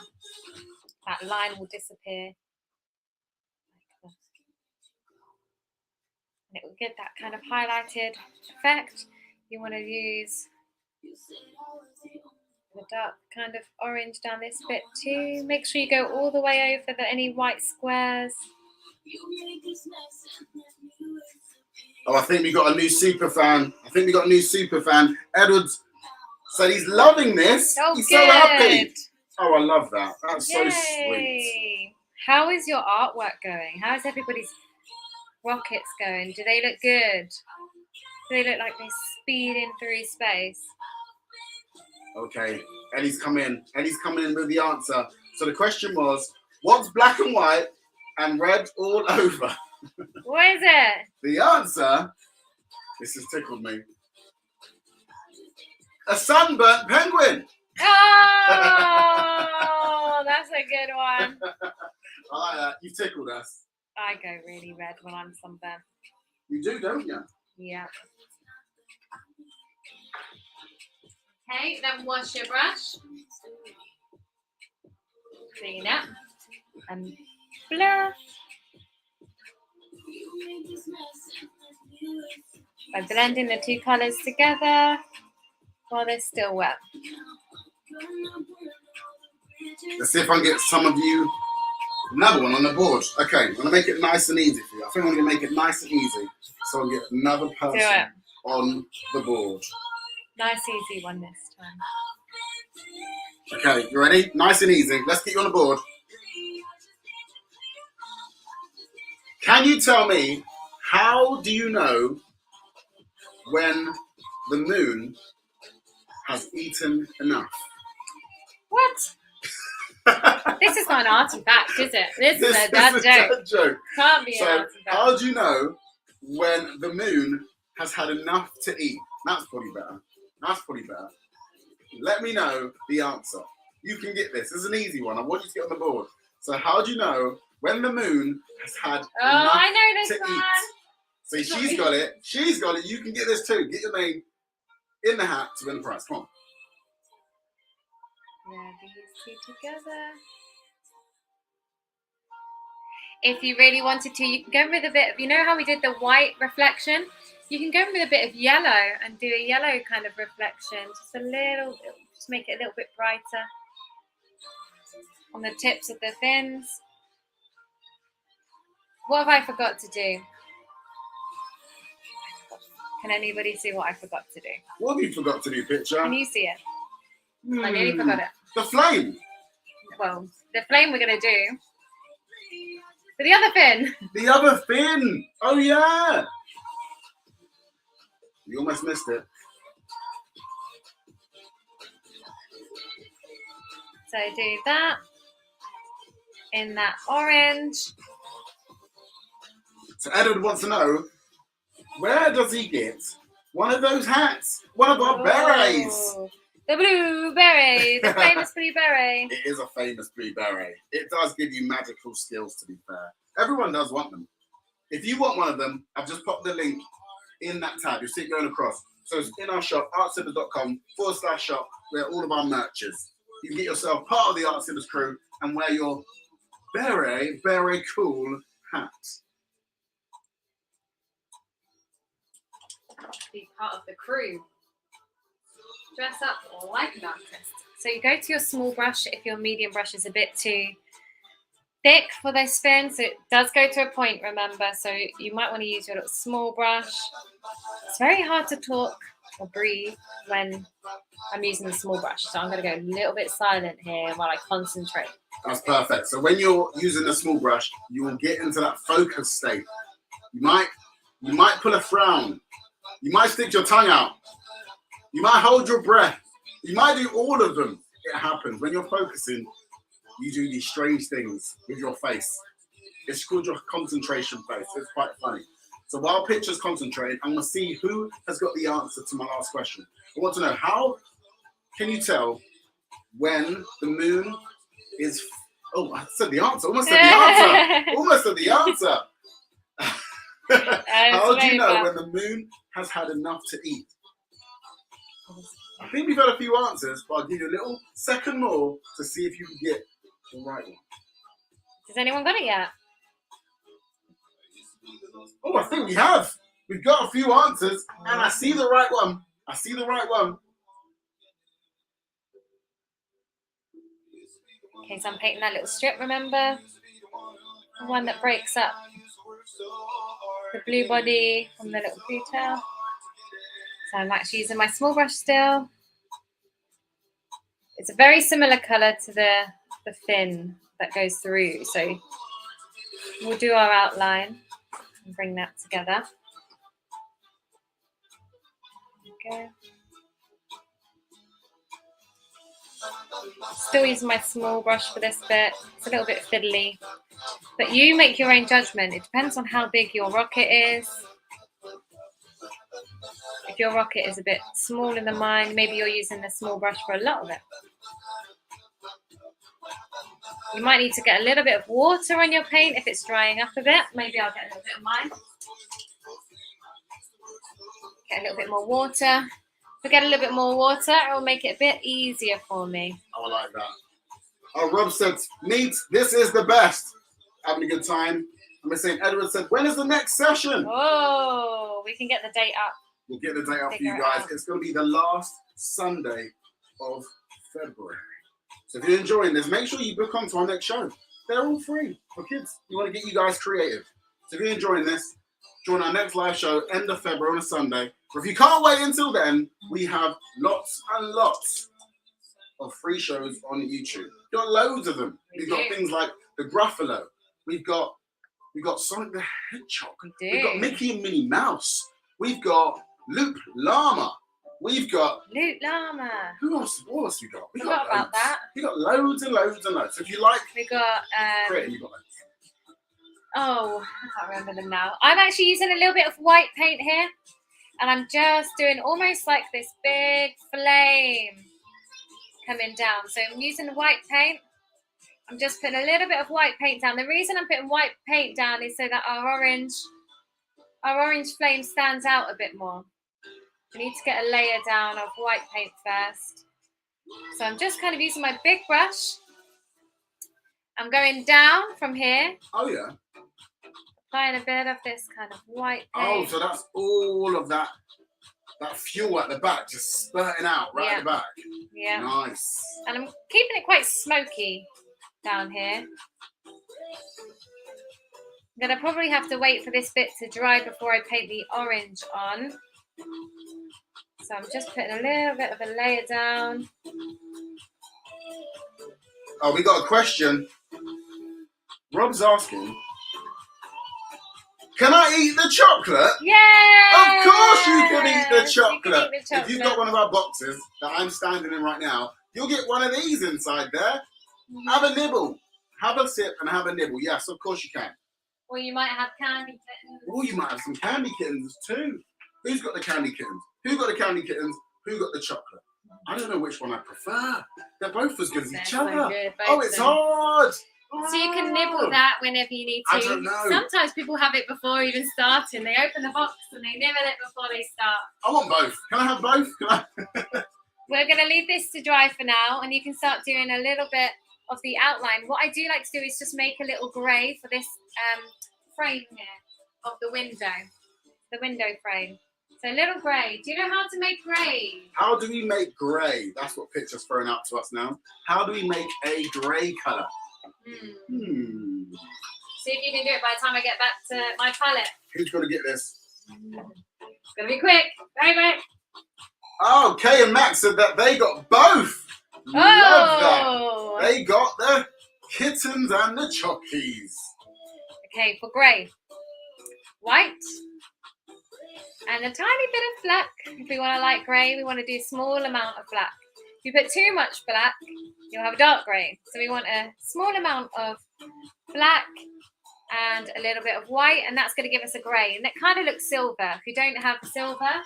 That line will disappear. And it will get that kind of highlighted effect. You want to use the dark kind of orange down this bit too. Make sure you go all the way over any white squares. Oh, I think we got a new super fan. Edward said he's loving this. Oh, he's good. so happy. Oh, I love that. That's Yay. so sweet. How is your artwork going? How is everybody's rockets going? Do they look good? Do they look like they're speeding through space? Okay, Ellie's come in. Ellie's coming in with the answer. So the question was, what's black and white and red all over? What is it? The answer, this has tickled me. A sunburnt penguin. Oh, that's a good one. I like that. You've tickled us. I go really red when I'm sunburned. You do, don't you? Yeah. Okay, then wash your brush. Clean it. And blur. By blending the two colours together while they're still wet. Let's see if I can get some of you another one on the board. Okay, I'm going to make it nice and easy for you. I think I'm going to make it nice and easy so I'll get another person on the board. Nice easy one this time. Okay, you ready? Nice and easy. Let's get you on the board. Can you tell me, how do you know when the moon has eaten enough? What? This is not an arty-fact, is it? This is a dad joke. Can't be an arty-fact. How do you know when the moon has had enough to eat? That's probably better. Let me know the answer. You can get this. This is an easy one. I want you to get on the board. So how do you know when the moon has had enough I know this to one. eat? So she's got it. She's got it. You can get this too. Get your name in the hat to win the prize. Come on. Yeah, these two together. if you really wanted to, you can go with a bit of, you know how we did the white reflection? You can go with a bit of yellow and do a yellow kind of reflection. Just a little, just make it a little bit brighter on the tips of the fins. What have I forgot to do? Can anybody see what I forgot to do? What have you forgot to do, Pitcher? Can you see it? I nearly forgot it. The flame. Well, the flame we're going to do. But the other fin. The other fin. Oh, yeah. You almost missed it. So do that in that orange. So Edward wants to know, where does he get one of those hats? One of our berets. The blue beret, the famous blue beret. It is a famous blue beret. It does give you magical skills, to be fair. Everyone does want them. If you want one of them, I've just popped the link in that tab. You see it going across. So it's in our shop, artsimmers.com/shop, where all of our merch is. You can get yourself part of the Art Simmers crew and wear your beret cool hat. Be part of the crew. Dress up like an artist. So you go to your small brush if your medium brush is a bit too thick for those fins. It does go to a point, remember, so you might want to use your little small brush. It's very hard to talk or breathe when I'm using the small brush, so I'm going to go a little bit silent here while I concentrate. That's perfect. So when you're using the small brush, you will get into that focus state. You might pull a frown. You might stick your tongue out. You might hold your breath. You might do all of them. It happens. When you're focusing, you do these strange things with your face. It's called your concentration face. It's quite funny. So while Pitcher's concentrating, I'm going to see who has got the answer to my last question. I want to know, how can you tell when the moon is... Oh, I said the answer. Almost said the answer. Almost said the answer. How do you know when the moon has had enough to eat? I think we've had a few answers, but I'll give you a little second more to see if you can get the right one. Has anyone got it yet? Oh, I think we have. We've got a few answers, and I see the right one. I see the right one. Okay, so I'm painting that little strip, remember? The one that breaks up the blue body from the little blue tail. So I'm actually using my small brush still. It's a very similar colour to the fin that goes through. So we'll do our outline and bring that together. Okay. Still using my small brush for this bit. It's a little bit fiddly. But you make your own judgment. It depends on how big your rocket is. If your rocket is a bit smaller than mine, maybe you're using the small brush for a lot of it. You might need to get a little bit of water on your paint if it's drying up a bit. Maybe I'll get a little bit of mine. Get a little bit more water. If I get a little bit more water, it will make it a bit easier for me. I like that. Oh, Rob said, neat, this is the best. Having a good time. I'm saying, Edward said, when is the next session? Oh, we can get the date up. We'll get the date up for you guys. It's going to be the last Sunday of February. So if you're enjoying this, make sure you book on to our next show. They're all free for kids. We want to get you guys creative. So if you're enjoying this, join our next live show, end of February on a Sunday. But if you can't wait until then, we have lots and lots of free shows on YouTube. We've got loads of them. We've got things like the Gruffalo. We've got Sonic the Hedgehog. We've got Mickey and Minnie Mouse. We've got Loop Llama. We've got Loop Llama. Who else? What else we got? We forgot about that. We got loads and loads and loads. So if you like, we got creating, you got loads. Oh, I can't remember them now. I'm actually using a little bit of white paint here, and I'm just doing almost like this big flame coming down. So I'm using white paint. I'm just putting a little bit of white paint down. The reason I'm putting white paint down is so that our orange flame stands out a bit more. We need to get a layer down of white paint first. So I'm just kind of using my big brush. I'm going down from here. Oh, yeah. Find a bit of this kind of white Oh, paint. so that's all of that fuel at the back just spurting out right at the back. Yeah. Nice. And I'm keeping it quite smoky down here. I'm going to probably have to wait for this bit to dry before I paint the orange on. So I'm just putting a little bit of a layer down. Oh, we got a question. Rob's asking, can I eat the chocolate? Yeah! Of course you can eat the chocolate. Eat the chocolate. If you've got one of our boxes that I'm standing in right now, you'll get one of these inside there. Have a nibble. Have a sip and have a nibble. Yes, of course you can. Or you might have candy kittens. Oh, you might have some candy kittens too. Who's got the candy kittens? Who got the candy kittens? Who got the chocolate? I don't know which one I prefer. They're both as good as each other. So good, oh, it's hard. So you can nibble that whenever you need to. I don't know. Sometimes people have it before even starting. They open the box and they nibble it before they start. I want both. Can I have both? Can I? We're going to leave this to dry for now, and you can start doing a little bit of the outline. What I do like to do is just make a little grey for this frame here of the window frame. So a little grey. Do you know how to make grey? How do we make grey? That's what Pitcher's throwing out to us now. How do we make a grey colour? See if you can do it by the time I get back to my palette. Who's going to get this? It's going to be quick. Very quick. Oh, Kay and Max said that they got both. Love that. They got the kittens and the chockies. Okay, for grey. White. And a tiny bit of black. If we want to light grey, we want to do a small amount of black. If you put too much black, you'll have a dark grey. So we want a small amount of black and a little bit of white, and that's going to give us a grey. And it kind of looks silver. If you don't have silver,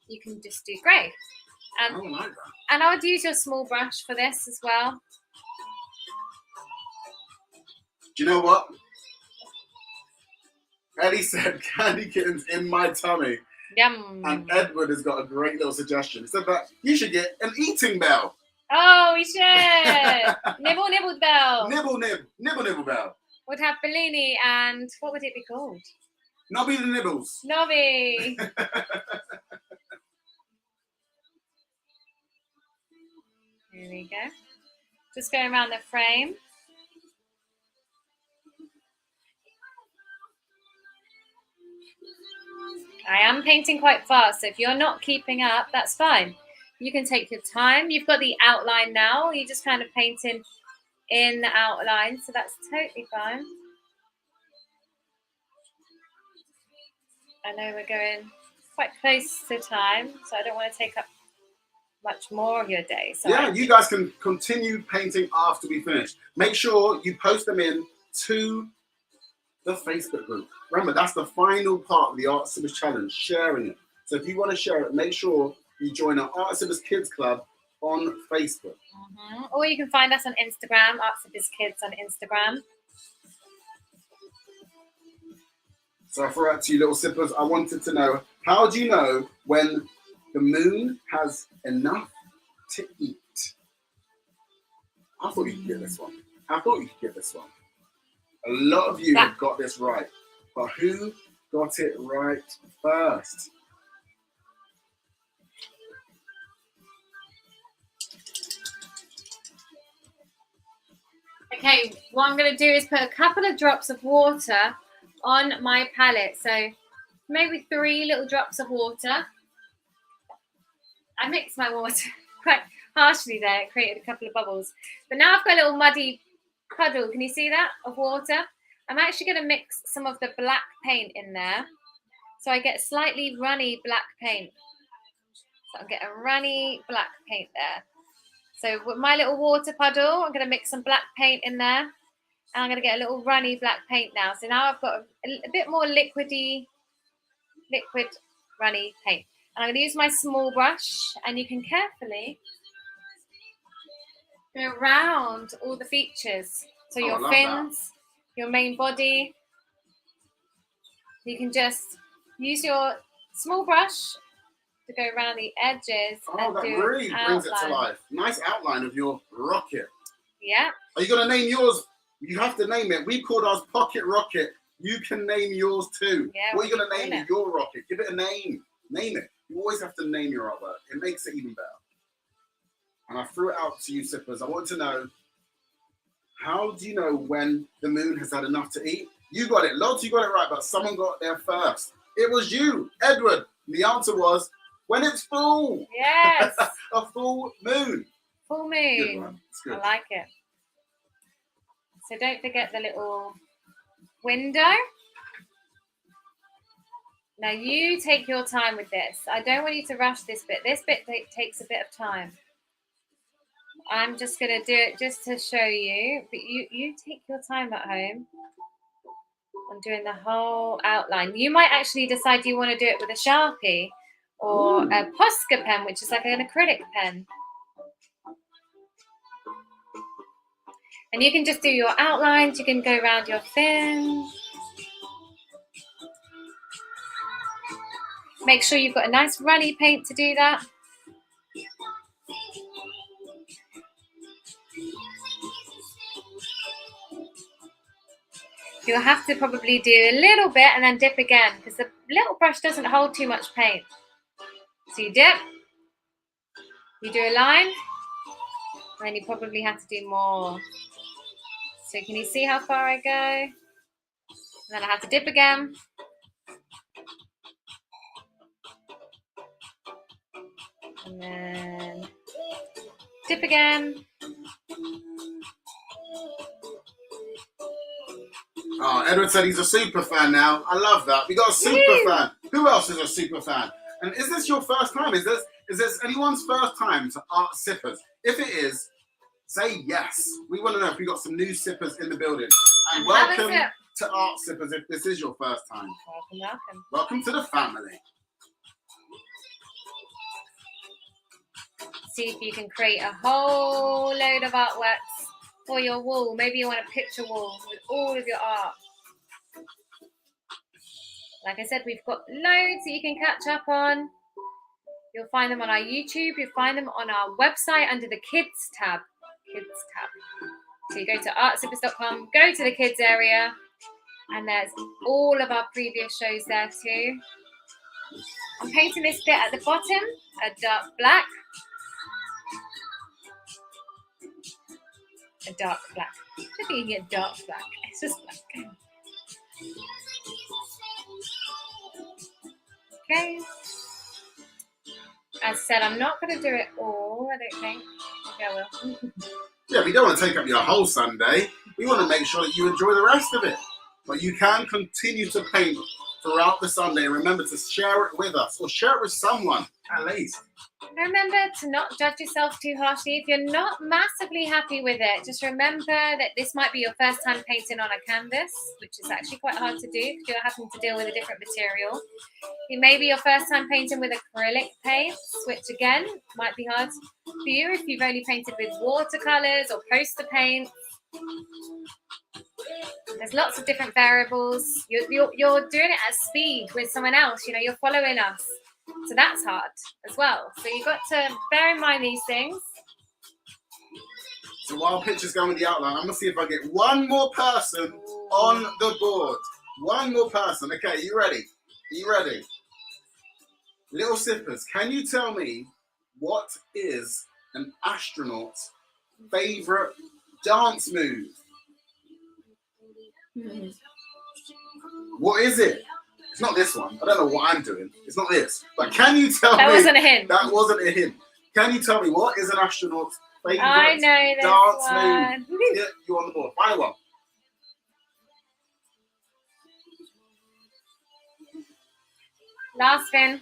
you can just do grey. And, I like that. And I would use your small brush for this as well. Do you know what? Ellie said, candy kittens in my tummy. Yum. And Edward has got a great little suggestion. He said that you should get an eating bell. Oh, we should. Nibble, nibble bell. Nibble, nibble bell. Would have Bellini and what would it be called? Nobby the Nibbles. Nobby. Here we go. Just going around the frame. I am painting quite fast, so if you're not keeping up, that's fine. You can take your time. You've got the outline now. You're just kind of painting in the outline, so that's totally fine. I know we're going quite close to time, so I don't want to take up much more of your day. So yeah, you guys can continue painting after we finish. Make sure you post them in to the Facebook group. Remember, that's the final part of the Art Sibbers Challenge, sharing it. So if you want to share it, make sure you join our Art Sibbers Kids Club on Facebook. Or you can find us on Instagram, Art Sibbers Kids on Instagram. So I throw out to you little sippers, I wanted to know, how do you know when the moon has enough to eat? I thought you could get this one. A lot of you have got this right. But who got it right first? Okay, what I'm going to do is put a couple of drops of water on my palette. So maybe 3 little drops of water. I mixed my water quite harshly there. It created a couple of bubbles. But now I've got a little muddy puddle. Can you see that? Of water. I'm actually going to mix some of the black paint in there. So I get slightly runny black paint. So I'll get a runny black paint there. So with my little water puddle, I'm going to mix some black paint in there. And I'm going to get a little runny black paint now. So now I've got a bit more liquid runny paint. And I'm going to use my small brush, and you can carefully go around all the features. So your fins, your main body. You can just use your small brush to go around the edges. Oh, that really brings it to life. Nice outline of your rocket. Yeah. Are you going to name yours You have to name it. We called ours Pocket Rocket. You can name yours too. Yeah, what are you going to name your rocket? Give it a name. Name it. You always have to name your artwork. It makes it even better. And I threw it out to you, Sippers. I want to know, how do you know when the moon has had enough to eat? You got it. Lots, you got it right, but someone got there first. It was you, Edward. The answer was when it's full. Yes. A full moon. Full moon. Good one. It's good. I like it. So don't forget the little window. Now you take your time with this. I don't want you to rush this bit. This bit takes a bit of time. I'm just going to do it just to show you. But you take your time at home on doing the whole outline. You might actually decide you want to do it with a Sharpie or a Posca pen, which is like an acrylic pen. And you can just do your outlines. You can go around your fins. Make sure you've got a nice runny paint to do that. You'll have to probably do a little bit and then dip again because the little brush doesn't hold too much paint. So you dip, you do a line, and then you probably have to do more. So can you see how far I go? And then I have to dip again. And then dip again. Oh, Edward said he's a super fan now. I love that. We got a super fan. Who else is a super fan? And is this your first time? Is this anyone's first time to Art Sippers? If it is, say yes. We want to know if we got some new sippers in the building. And welcome to Art Sippers if this is your first time. Welcome. Welcome to the family. See if you can create a whole load of artworks for your wall. Maybe you want a picture wall with all of your art. Like I said, we've got loads that you can catch up on. You'll find them on our YouTube. You'll find them on our website under the Kids tab. So you go to artsippers.com, go to the Kids area, and there's all of our previous shows there too. I'm painting this bit at the bottom, a dark black. A dark black. I don't think you can get dark black. It's just black. Okay. As I said, I'm not going to do it all, I don't think. Okay, I will. Yeah, we don't want to take up your whole Sunday. We want to make sure that you enjoy the rest of it. But you can continue to paint throughout the Sunday. Remember to share it with us or share it with someone, at least. Remember to not judge yourself too harshly. If you're not massively happy with it, just remember that this might be your first time painting on a canvas, which is actually quite hard to do because you're having to deal with a different material. It may be your first time painting with acrylic paints, which again might be hard for you if you've only painted with watercolors or poster paint. There's lots of different variables. You're doing it at speed with someone else. You know, you're following us. So that's hard as well. So you've got to bear in mind these things. So while Pitcher's going with the outline, I'm going to see if I get one more person on the board. One more person. Okay, you ready? Are you ready? Little Sippers, can you tell me what is an astronaut's favorite dance move? What is it? It's not this one. I don't know what I'm doing. It's not this. But can you tell me? That wasn't a hint. That wasn't a hint. Can you tell me what is an astronaut's favorite I know this dance one. move? Yeah, you're on the board. Final one. Last spin.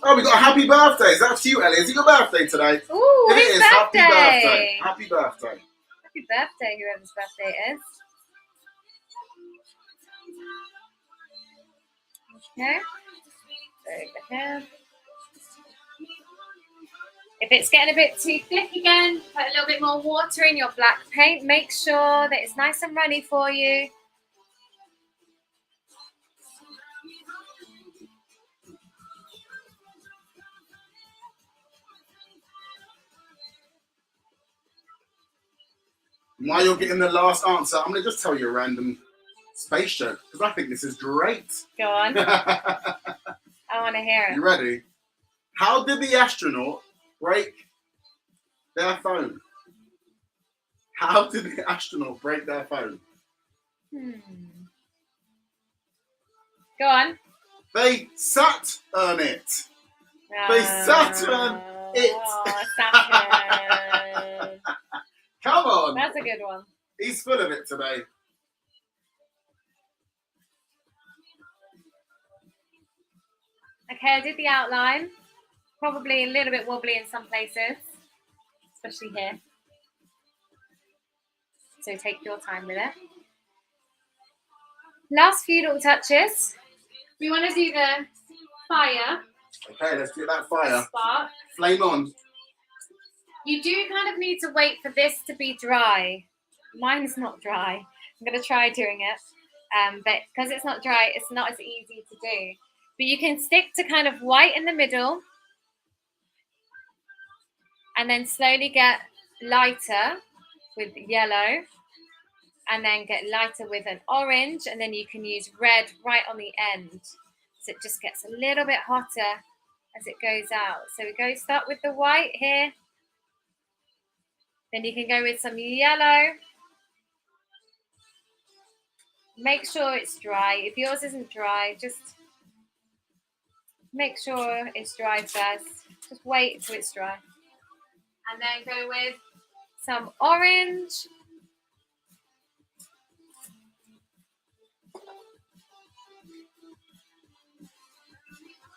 Oh, we got a happy birthday. That's to you, Ellie. Is it your birthday today? Ooh, It his is. birthday. Happy birthday. Happy birthday. Happy birthday, whoever's birthday it is. Okay. Over here. If it's getting a bit too thick again, put a little bit more water in your black paint. Make sure that it's nice and runny for you. While you're getting the last answer, I'm going to just tell you a random space joke because I think this is great. Go on. I want to hear it. You ready? How did the astronaut break their phone? How did the astronaut break their phone? Go on. They sat on it. They sat on it. Saturn. Come on. That's a good one. He's full of it today. Okay, I did the outline. Probably a little bit wobbly in some places, especially here. So take your time with it. Last few little touches. We want to do the fire. Okay, let's do that fire. Spark. Flame on. You do kind of need to wait for this to be dry. Mine is not dry. I'm going to try doing it. But because it's not dry, it's not as easy to do. But you can stick to kind of white in the middle. And then slowly get lighter with yellow. And then get lighter with an orange. And then you can use red right on the end. So it just gets a little bit hotter as it goes out. So we start with the white here. Then you can go with some yellow. Make sure it's dry. If yours isn't dry, just make sure it's dry first. Just wait until it's dry. And then go with some orange.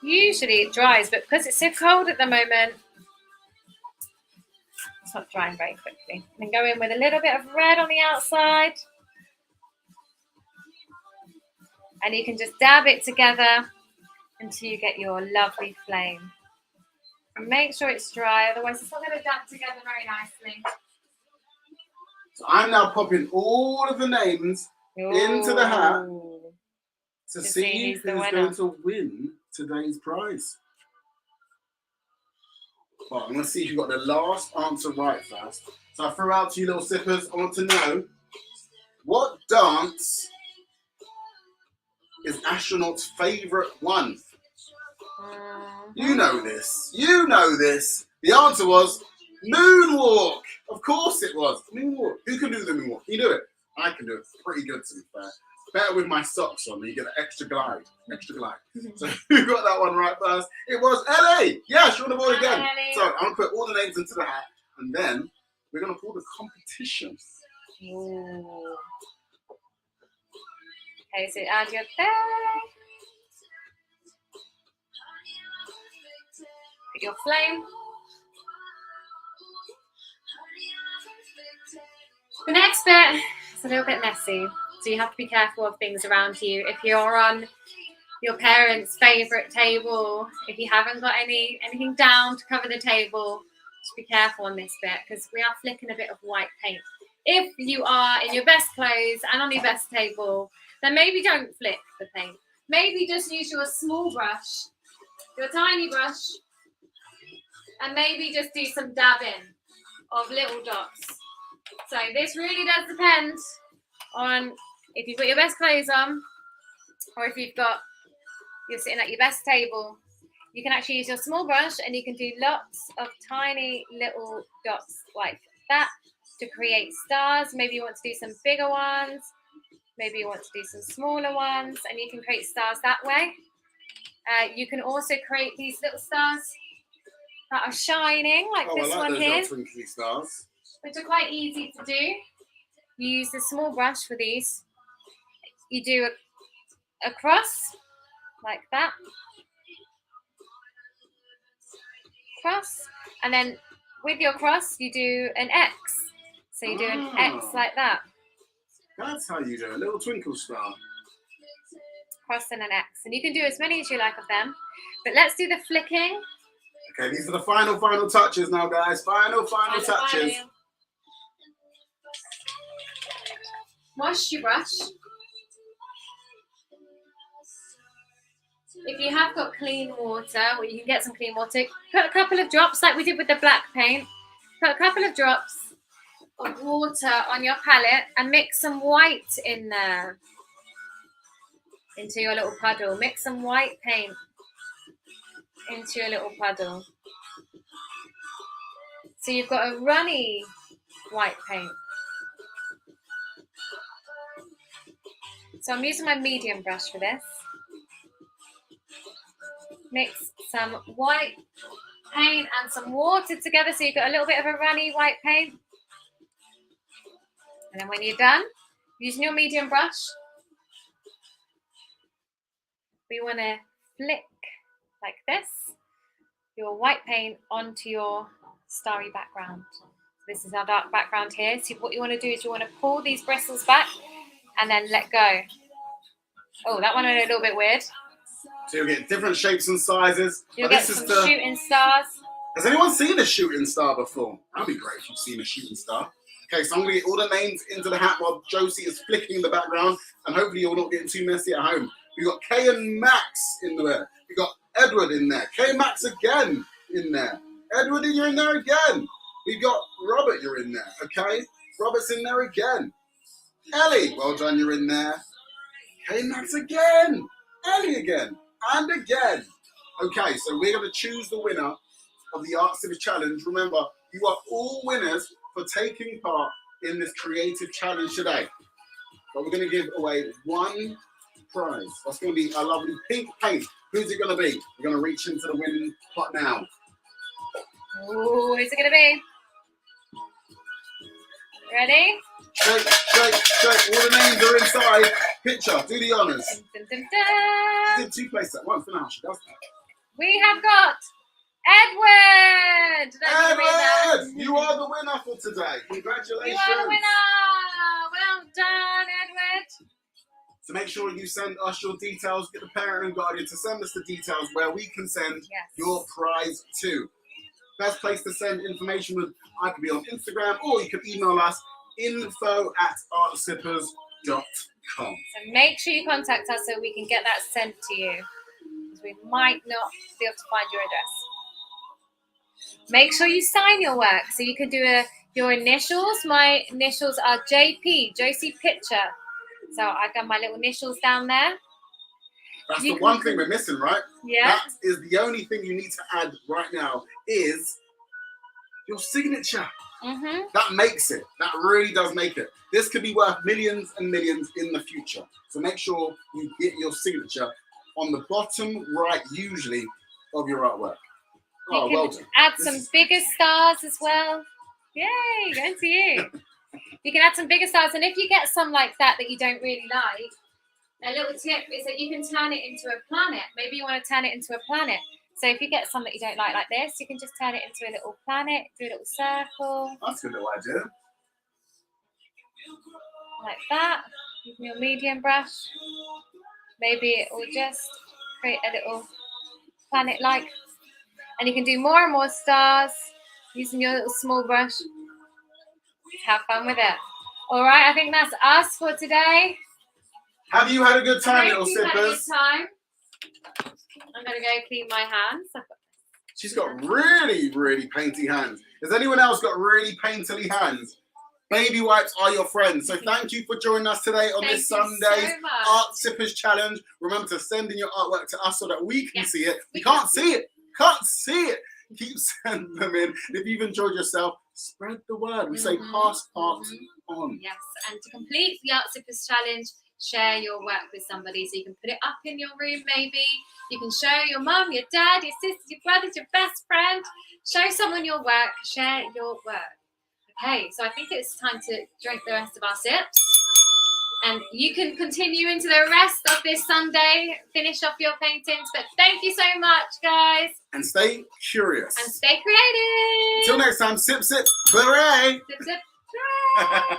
Usually it dries, but because it's so cold at the moment, it's not drying very quickly. And then go in with a little bit of red on the outside. And you can just dab it together until you get your lovely flame. And make sure it's dry, otherwise it's not going to dab together very nicely. So I'm now popping all of the names into the hat to see who's going to win today's prize. Well, I'm going to see if you got the last answer right first. So I threw out to you little sippers. I want to know, what dance is astronaut's favourite one? You know this. You know this. The answer was moonwalk. Of course it was. Moonwalk. Who can do the moonwalk? Can you do it? I can do it pretty good, to be fair. Better with my socks on, you get an extra glide. Extra glide. So who got that one right first? It was Ellie. Yeah, she's on the board again. So I'm going to put all the names into the hat, and then we're going to pull the competition. Ooh. Okay, so add your thing. Put your flame. The next bit is a little bit messy, so you have to be careful of things around you. If you're on your parents' favourite table, if you haven't got anything down to cover the table, just be careful on this bit because we are flicking a bit of white paint. If you are in your best clothes and on your best table, then maybe don't flick the paint. Maybe just use your small brush, your tiny brush, and maybe just do some dabbing of little dots. So this really does depend on if you've got your best clothes on or if you're sitting at your best table. You can actually use your small brush and you can do lots of tiny little dots like that to create stars. Maybe you want to do some bigger ones. Maybe you want to do some smaller ones, and you can create stars that way. You can also create these little stars that are shining, like this one here, twinkly stars, which are quite easy to do. You use the small brush for these. You do a cross, like that. Cross, and then with your cross, you do an X. So you do an X like that. That's how you do a little twinkle star. Cross and an X. And you can do as many as you like of them. But let's do the flicking. Okay, these are the final touches now, guys. Final touches. Wash your brush. If you have got clean water, or you can get some clean water, put a couple of drops like we did with the black paint. Put a couple of drops of water on your palette and mix some white in there into your little puddle. Mix some white paint into your little puddle. So you've got a runny white paint. So I'm using my medium brush for this. Mix some white paint and some water together so you've got a little bit of a runny white paint. And then when you're done, using your medium brush, we want to flick like this your white paint onto your starry background. This is our dark background here. So what you want to do is you want to pull these bristles back and then let go. Oh, that one went a little bit weird. So you'll get different shapes and sizes. You'll get some shooting stars. Has anyone seen a shooting star before? That'd be great if you've seen a shooting star. Okay, so I'm going to get all the names into the hat while Josie is flicking the background, and hopefully you're not getting too messy at home. We've got Kay and Max in there. We've got Edward in there. Kay and Max again in there. Edward, you're in there again. We've got Robert, you're in there. Okay, Robert's in there again. Ellie, well done, you're in there. Kay and Max again. Ellie again. And again. Okay, so we're going to choose the winner of the Art Civic Challenge. Remember, you are all winners for taking part in this creative challenge today. But we're going to give away one prize. That's going to be a lovely pink paint. Who's it going to be? We're going to reach into the winning pot now. Ooh, who's it going to be? Ready? Shake, shake, shake. All the names are inside. Picture, do the honours. Dun, dun, dun, dun. She did two places at once. I don't know how she does that. We have got Edward! Edward! You are the winner for today. Congratulations. You are the winner! Well done, Edward. So make sure you send us your details. Get the parent and guardian to send us the details where we can send your prize to. Best place to send information would either be on Instagram or you can email us info@artsippers.com. So make sure you contact us so we can get that sent to you. Because we might not be able to find your address. Make sure you sign your work. So you can do your initials. My initials are JP, Josie Pitcher. So I've got my little initials down there. That's the one thing we're missing, right? Yeah. That is the only thing you need to add right now is your signature. Mm-hmm. That makes it. That really does make it. This could be worth millions and millions in the future. So make sure you get your signature on the bottom right, usually, of your artwork. Oh, well done. Add some bigger stars as well. Yay, going to you. You can add some bigger stars. And if you get some like that you don't really like, a little tip is that you can turn it into a planet. Maybe you want to turn it into a planet. So if you get some that you don't like this, you can just turn it into a little planet, do a little circle. That's a good little idea. Like that. Using your medium brush. Maybe it will just create a little planet-like. And you can do more and more stars using your little small brush. Have fun with it. All right, I think that's us for today. Have you had a good time, little sippers? Had a good time. I'm going to go clean my hands. She's got really, really painty hands. Has anyone else got really painterly hands? Baby wipes are your friends. So thank you for joining us today on this Sunday's Art Sippers Challenge. Remember to send in your artwork to us so that we can see it. We can't see it. Can't see it. Keep sending them in. If you've enjoyed yourself, spread the word. We say pass art on. Yes, and to complete the Art Sippers Challenge, share your work with somebody. So you can put it up in your room maybe. You can show your mum, your dad, your sisters, your brothers, your best friend. Show someone your work. Share your work. Okay, so I think it's time to drink the rest of our sips. And you can continue into the rest of this Sunday. Finish off your paintings. But thank you so much, guys. And stay curious. And stay creative. Till next time, sip, sip, beret. Sip, sip, beret.